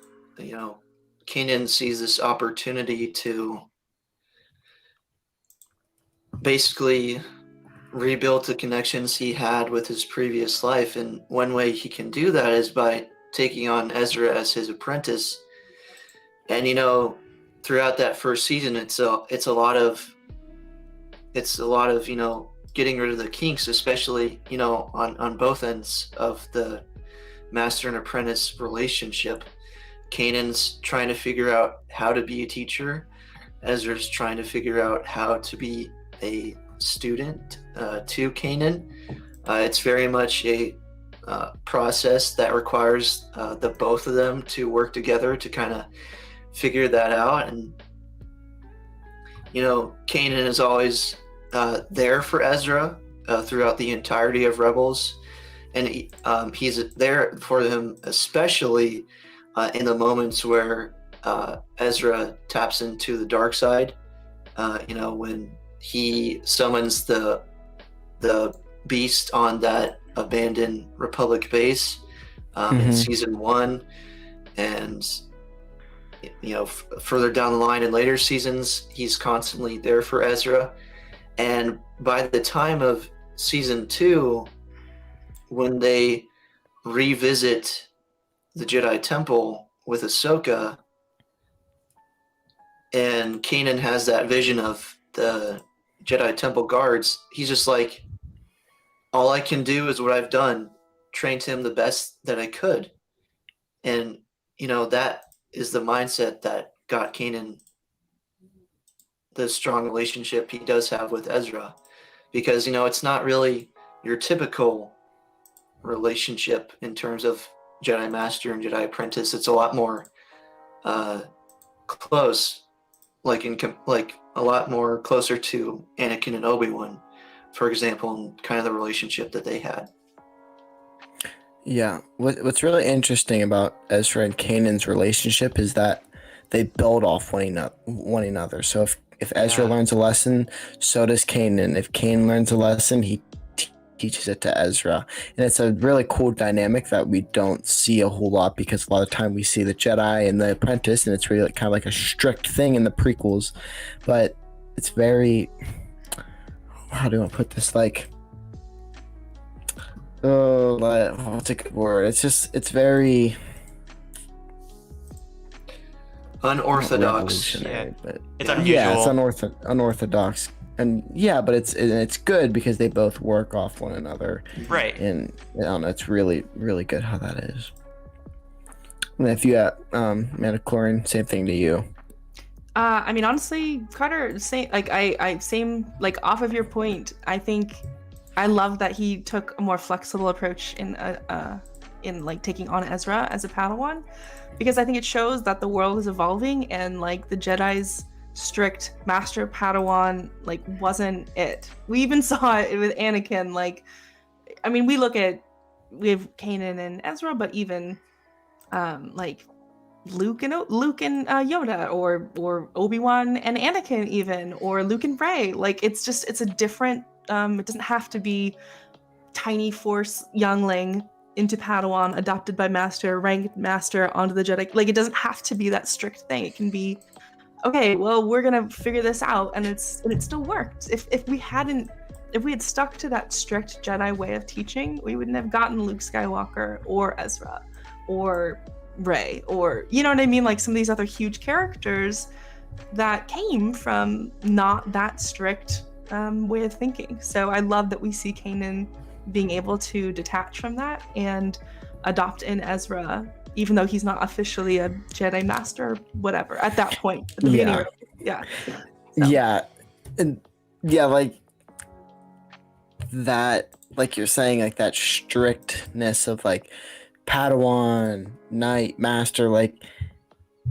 Kanan sees this opportunity to basically rebuild the connections he had with his previous life. And one way he can do that is by taking on Ezra as his apprentice. And throughout that first season, it's a lot of getting rid of the kinks, especially on both ends of the master and apprentice relationship. Kanan's trying to figure out how to be a teacher. Ezra's trying to figure out how to be a student to Kanan. It's very much a process that requires the both of them to work together to kind of figure that out. And Kanan is always there for Ezra throughout the entirety of Rebels, and he's there for him, especially in the moments where Ezra taps into the dark side. When he summons the beast on that abandoned Republic base in season 1, and further down the line in later seasons, he's constantly there for Ezra. And by the time of season 2, when they revisit the Jedi Temple with Ahsoka, and Kanan has that vision of the Jedi Temple guards, he's just like, all I can do is what I've done, trained him the best that I could. And that is the mindset that got Kanan the strong relationship he does have with Ezra, because it's not really your typical relationship in terms of Jedi Master and Jedi Apprentice. It's a lot more close, like a lot more closer to Anakin and Obi-Wan, for example, and kind of the relationship that they had. Yeah, what's really interesting about Ezra and Kanan's relationship is that they build off one another. So if Ezra learns a lesson, so does Kanan. If Kanan learns a lesson, he teaches it to Ezra. And it's a really cool dynamic that we don't see a whole lot, because a lot of time we see the Jedi and the Apprentice, and it's really kind of like a strict thing in the prequels. But it's very, how do I put this? What's a good word? It's very unorthodox. But It's unusual. yeah, it's unorthodox, and but it's good because they both work off one another, Right. And I don't know, it's really, really good how that is. And if you got Metachlorine, same thing to you. I mean, honestly, Carter, same. Off of your point, I think I love that he took a more flexible approach in taking on Ezra as a Padawan, because I think it shows that the world is evolving, and the Jedi's strict master Padawan wasn't it. We even saw it with Anakin. We have Kanan and Ezra, but even Luke and Yoda, or Obi-Wan and Anakin, even, or Luke and Rey. It's a different. It doesn't have to be tiny Force youngling into Padawan, adopted by Master, ranked Master onto the Jedi. It doesn't have to be that strict thing. It can be, okay, well, we're gonna figure this out, and it still worked. If we had stuck to that strict Jedi way of teaching, we wouldn't have gotten Luke Skywalker or Ezra or Rey, or you know what I mean, some of these other huge characters that came from not that strict way of thinking. So I love that we see Kanan being able to detach from that and adopt in Ezra, even though he's not officially a Jedi Master or whatever at that point at the beginning. That, like you're saying, that strictness of Padawan, Knight, Master,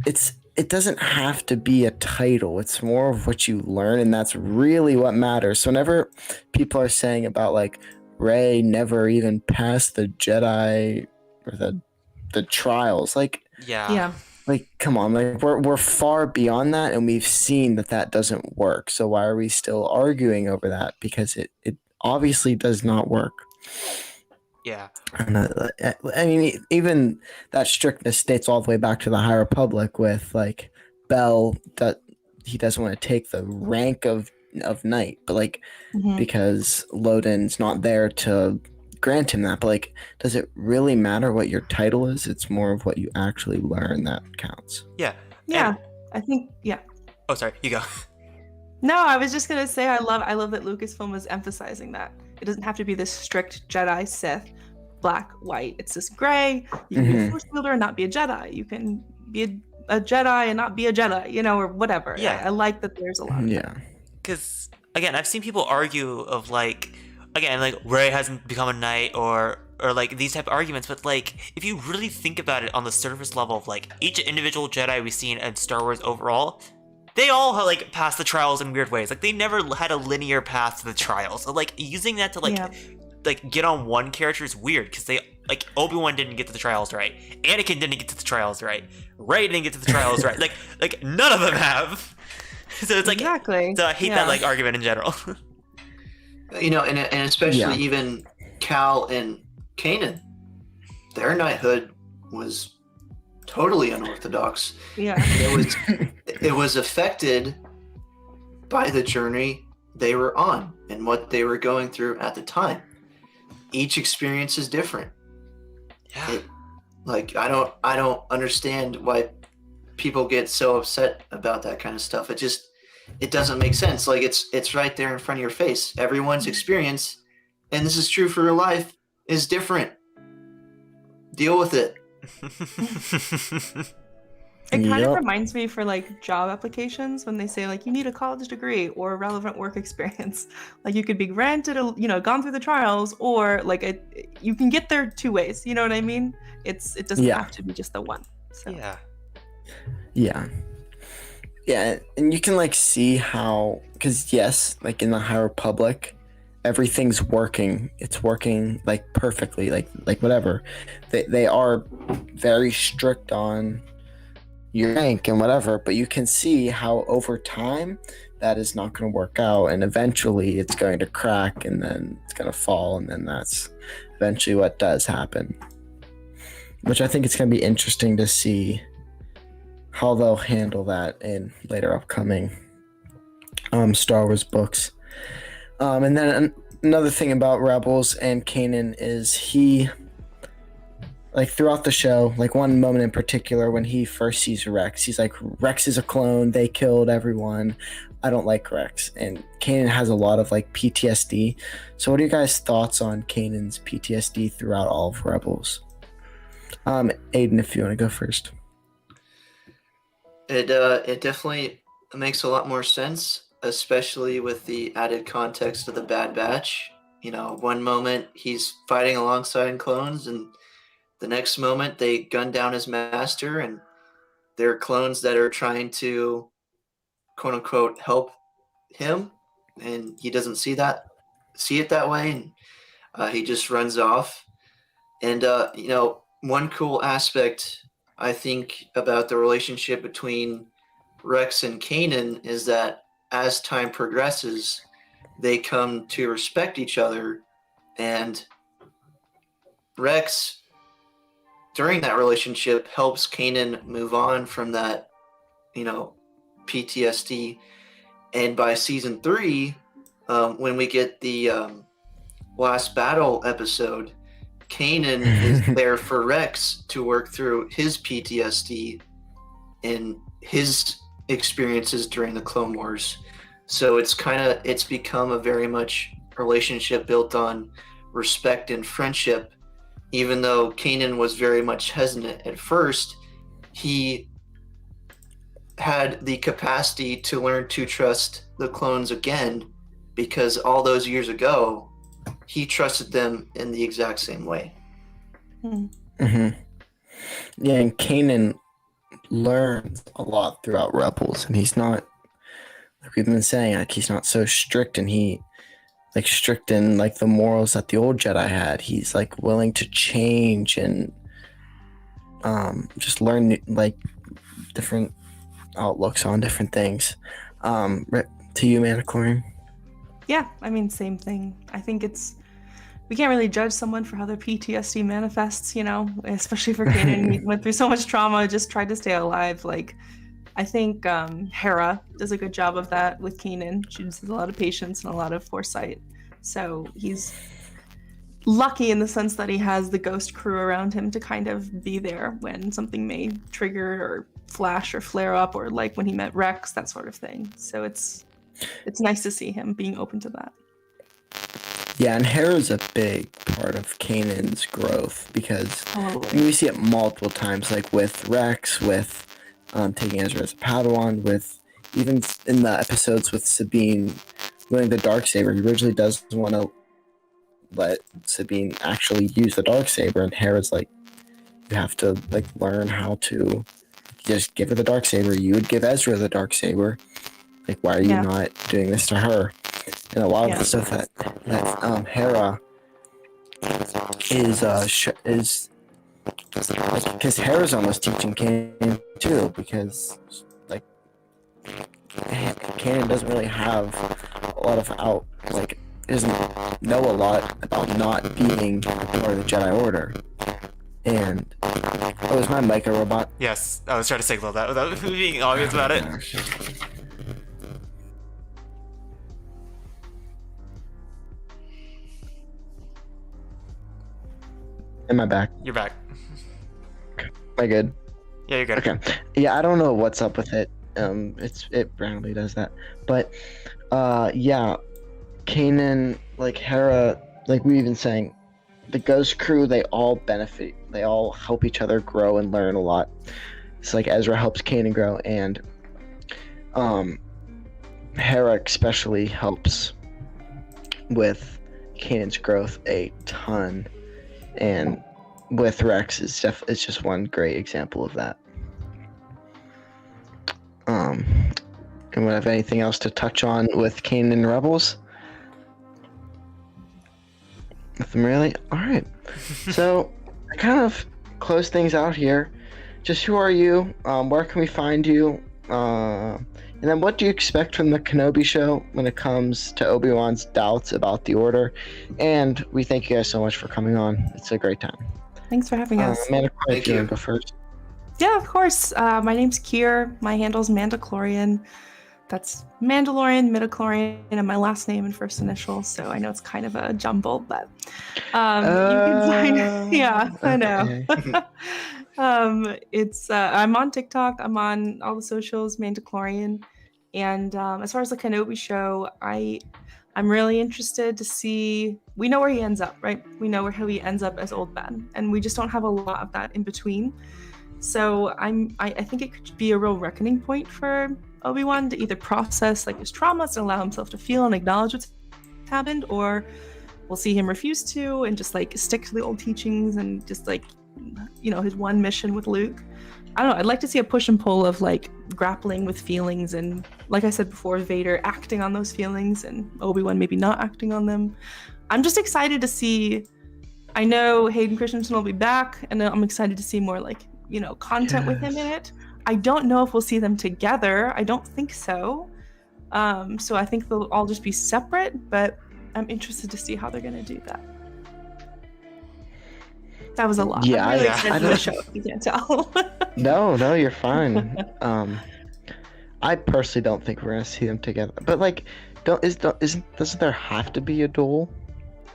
it doesn't have to be a title. It's more of what you learn, and that's really what matters. So whenever people are saying about Rey never even passed the Jedi or the trials, come on, we're far beyond that, and we've seen that doesn't work. So why are we still arguing over that? Because it obviously does not work. Yeah. And I mean, even that strictness dates all the way back to the High Republic with Bell, that he doesn't want to take the rank of knight, but because Loden's not there to grant him that, but like, does it really matter what your title is? It's more of what you actually learn that counts. Yeah. Yeah, And- I think oh, sorry. You go. No, I was just gonna say I love that Lucasfilm was emphasizing that it doesn't have to be this strict Jedi Sith, black white. It's this gray. You can be a Force wielder and not be a Jedi. You can be a Jedi and not be a Jedi, or whatever. Yeah. I like that there's a lot of Yeah. Because again, I've seen people argue of like, again, like Rey hasn't become a knight or like these type of arguments, but like if you really think about it on the surface level of like each individual Jedi we've seen in Star Wars overall, they all like passed the trials in weird ways. Like they never had a linear path to the trials. So like using that to like get on one character is weird because they like Obi-Wan didn't get to the trials right, Anakin didn't get to the trials right, Rey didn't get to the trials right. Like none of them have. So it's like Exactly. So I hate that like argument in general. And especially even Cal and Kanan, their knighthood was totally unorthodox. Yeah. It was affected by the journey they were on and what they were going through at the time. Each experience is different. Yeah. I don't understand why people get so upset about that kind of stuff. It doesn't make sense. Like it's right there in front of your face. Everyone's experience, and this is true for your life, is different. Deal with it. It kind of Yep. reminds me for like job applications when they say like you need a college degree or relevant work experience. Like you could be granted gone through the trials, or like you can get there two ways. You know what I mean? It doesn't Yeah. have to be just the one. So. Yeah. Yeah, and you can like see how, because yes, like in the High Republic, everything's working. It's working like perfectly, like whatever. They are very strict on your rank and whatever, but you can see how over time that is not going to work out, and eventually it's going to crack, and then it's going to fall, and then that's eventually what does happen. Which I think it's going to be interesting to see how they'll handle that in later upcoming Star Wars books. And then another thing about Rebels and Kanan is he, like throughout the show, like one moment in particular when he first sees Rex, he's like, Rex is a clone, they killed everyone, I don't like Rex. And Kanan has a lot of like PTSD. So what are you guys' thoughts on Kanan's PTSD throughout all of Rebels? Aiden, if you want to go first. It definitely makes a lot more sense, especially with the added context of the Bad Batch. One moment he's fighting alongside clones, and the next moment they gun down his master, and they're clones that are trying to, quote unquote, help him, and he doesn't see it that way, and he just runs off. And one cool aspect I think about the relationship between Rex and Kanan is that as time progresses, they come to respect each other, and Rex, during that relationship, helps Kanan move on from that, PTSD. And by season 3, when we get the last battle episode, Kanan is there for Rex to work through his PTSD and his experiences during the Clone Wars. So it's become a very much relationship built on respect and friendship. Even though Kanan was very much hesitant at first, he had the capacity to learn to trust the clones again, because all those years ago, he trusted them in the exact same way. Mm-hmm. Yeah, and Kanan learns a lot throughout Rebels, and he's not, like we've been saying, like he's not so strict, and he like strict in like the morals that the old Jedi had. He's like willing to change and just learn like different outlooks on different things. To you, Mandalorian. Yeah, I mean, same thing. I think we can't really judge someone for how their PTSD manifests, especially for Kanan. He went through so much trauma, just tried to stay alive. Like, I think Hera does a good job of that with Kanan. She has a lot of patience and a lot of foresight. So lucky in the sense that he has the ghost crew around him to kind of be there when something may trigger or flash or flare up, or like when he met Rex, that sort of thing. So it's nice to see him being open to that. Yeah, and Hera's a big part of Kanan's growth because Totally. we see it multiple times, like with Rex, with taking Ezra as a Padawan, with even in the episodes with Sabine winning the Darksaber. He originally doesn't want to let Sabine actually use the Darksaber, and Hera's like, you have to like learn how to just give her the Darksaber. You would give Ezra the Darksaber. Like, why are you Yeah. not doing this to her? And a lot of Yeah. the stuff that Hera is because Hera's almost teaching Kanan too, because like Kanan doesn't really have a lot of doesn't know a lot about not being part of the Jedi Order. And is my mic a robot? Yes, I was trying to signal that without being obvious about it. Am I back? You're back. Am I good? Yeah, you're good. Okay. Yeah, I don't know what's up with it. It randomly does that. But yeah, Kanan, like Hera, like we've been saying, the Ghost Crew, they all benefit. They all help each other grow and learn a lot. It's like Ezra helps Kanan grow, and Hera especially helps with Kanan's growth a ton. And with Rex, it's just one great example of that. And we have anything else to touch on with Kanan and Rebels? Nothing really? Alright. So, I kind of close things out here. Just who are you? Where can we find you? And then what do you expect from the Kenobi show when it comes to Obi-Wan's doubts about the Order? And we thank you guys so much for coming on. It's a great time. Thanks for having us. Amanda, Thank you you. wanna go first? Yeah, of course. My name's Kier. My handle's Mandalorian. That's Mandalorian, midichlorian, and my last name and first initial. So I know it's kind of a jumble, but you can find. Yeah, I know. Okay. It's I'm on TikTok. I'm on all the socials, Mandalorian. And as far as the Kenobi show, I'm really interested to see. We know where he ends up, right? We know how he ends up as Old Ben, and we just don't have a lot of that in between. So I think it could be a real reckoning point for Obi-Wan to either process like his traumas and allow himself to feel and acknowledge what's happened, or we'll see him refuse to and just like stick to the old teachings and just like, you know, his one mission with Luke. I don't know. I'd like to see a push and pull of like grappling with feelings, and like I said before, Vader acting on those feelings and Obi-Wan maybe not acting on them. I'm just excited to see. I know Hayden Christensen will be back, and I'm excited to see more like, you know, content with him in it. I don't know if we'll see them together. I don't think so. So I think they'll all just be separate, but I'm interested to see how they're going to do that. That was a lot. Yeah, I'm really I excited for the show, if you can't tell. No, you're fine. I personally don't think we're gonna see them together. But like, doesn't there have to be a duel,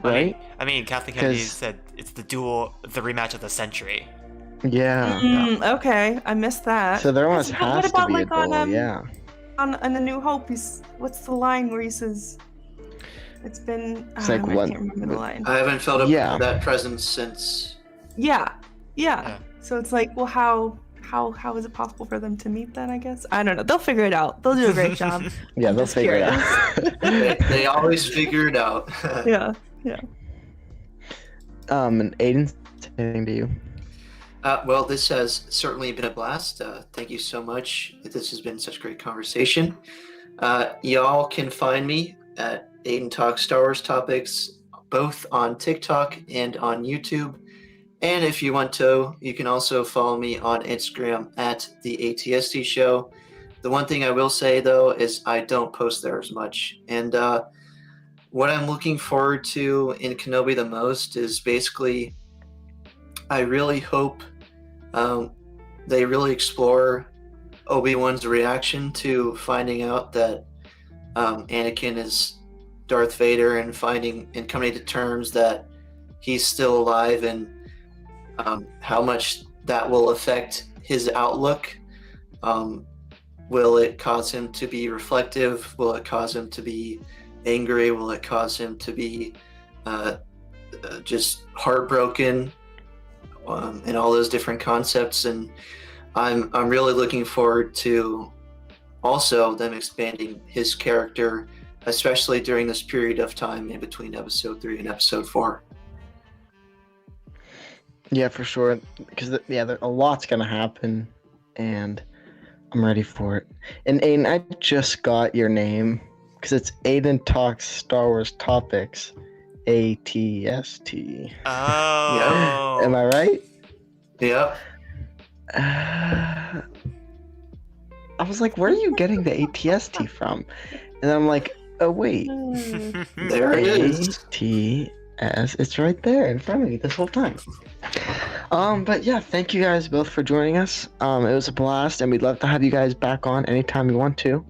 right? I mean, Kathleen Kennedy 'Cause- said it's the rematch of the century. Yeah. Okay, I missed that. So there almost What has to about, be a like, on, duel. Yeah. On A New Hope, what's the line where he says, "It's been"? It's like I what- can't remember the line. I haven't felt Yeah. that presence since. Yeah. Yeah. So it's like, well, how is it possible for them to meet then? I guess I don't know. They'll figure it out. They'll do a great job. Yeah, I'm they'll just figure it curious. out. They always figure it out. Yeah. And Aiden, saying to you. Well, this has certainly been a blast. Thank you so much. This has been such a great conversation. Y'all can find me at Aiden Talk Star Wars Topics, both on TikTok and on YouTube. And if you want to, you can also follow me on Instagram at the ATST Show. The one thing I will say, though, is I don't post there as much. And what I'm looking forward to in Kenobi the most is basically, I really hope they really explore Obi-Wan's reaction to finding out that Anakin is Darth Vader, and coming to terms that he's still alive, and how much that will affect his outlook. Will it cause him to be reflective? Will it cause him to be angry? Will it cause him to be just heartbroken? And all those different concepts. And I'm really looking forward to also them expanding his character, especially during this period of time in between episode 3 and episode 4. Yeah, for sure. Because a lot's gonna happen, and I'm ready for it. And Aiden, I just got your name because it's Aiden Talks Star Wars Topics, ATST. Oh. Am I right? Yep. I was like, where are you getting the ATST from? And then I'm like, oh wait, There it is. ATS. It's right there in front of me this whole time. But yeah, thank you guys both for joining us. It was a blast, and we'd love to have you guys back on anytime you want to.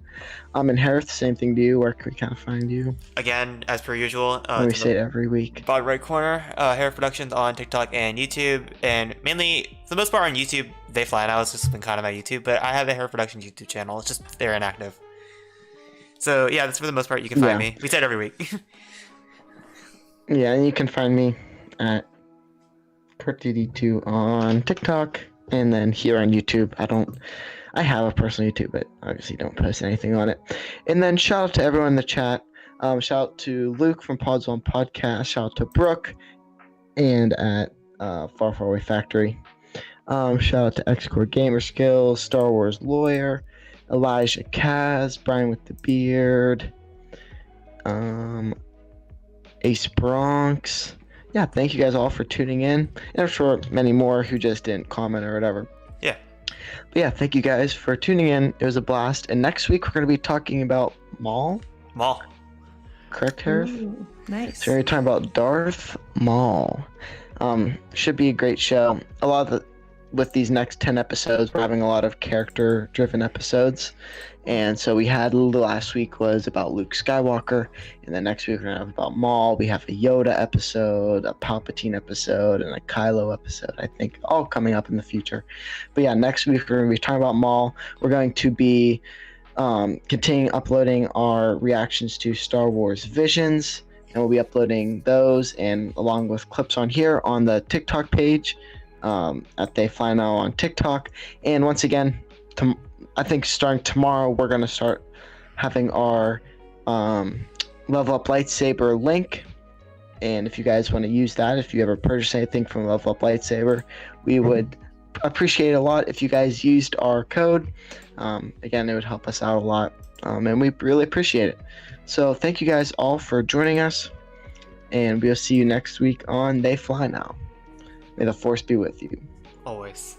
And Hereth, same thing to you. Where can we kind of find you? Again, as per usual, We say it every week. bottom right corner, Hereth Productions on TikTok and YouTube, and mainly, for the most part on YouTube, they fly now. It's just been kind of my YouTube, but I have a Hereth Productions YouTube channel. It's just they're inactive. So yeah, that's for the most part. You can find me. We say it every week. Yeah, and you can find me at KurtDD2 on TikTok, and then here on YouTube. I have a personal YouTube, but obviously don't post anything on it. And then shout out to everyone in the chat. Shout out to Luke from Pods One Podcast. Shout out to Brooke and at Far Far Away Factory. Shout out to Xcore Gamer Skills, Star Wars Lawyer, Elijah Kaz, Brian with the Beard, Ace Bronx. Yeah, thank you guys all for tuning in. And I'm sure many more who just didn't comment or whatever. Yeah. But yeah, thank you guys for tuning in. It was a blast. And next week we're going to be talking about Maul. Correct, Hereth? Ooh, nice. So we're talking about Darth Maul. Should be a great show. With these next 10 episodes, we're having a lot of character-driven episodes. And so we had last week was about Luke Skywalker, and then next week we're gonna have about Maul. We have a Yoda episode, a Palpatine episode, and a Kylo episode, I think, all coming up in the future. But yeah, next week we're gonna be talking about Maul. We're going to be continuing uploading our reactions to Star Wars Visions, and we'll be uploading those and along with clips on here on the TikTok page at They Fly Now on TikTok. And once again, I think starting tomorrow, we're going to start having our Level Up Lightsaber link. And if you guys want to use that, if you ever purchase anything from Level Up Lightsaber, we would appreciate it a lot if you guys used our code. Again, it would help us out a lot. And we really appreciate it. So thank you guys all for joining us. And we'll see you next week on They Fly Now. May the Force be with you. Always.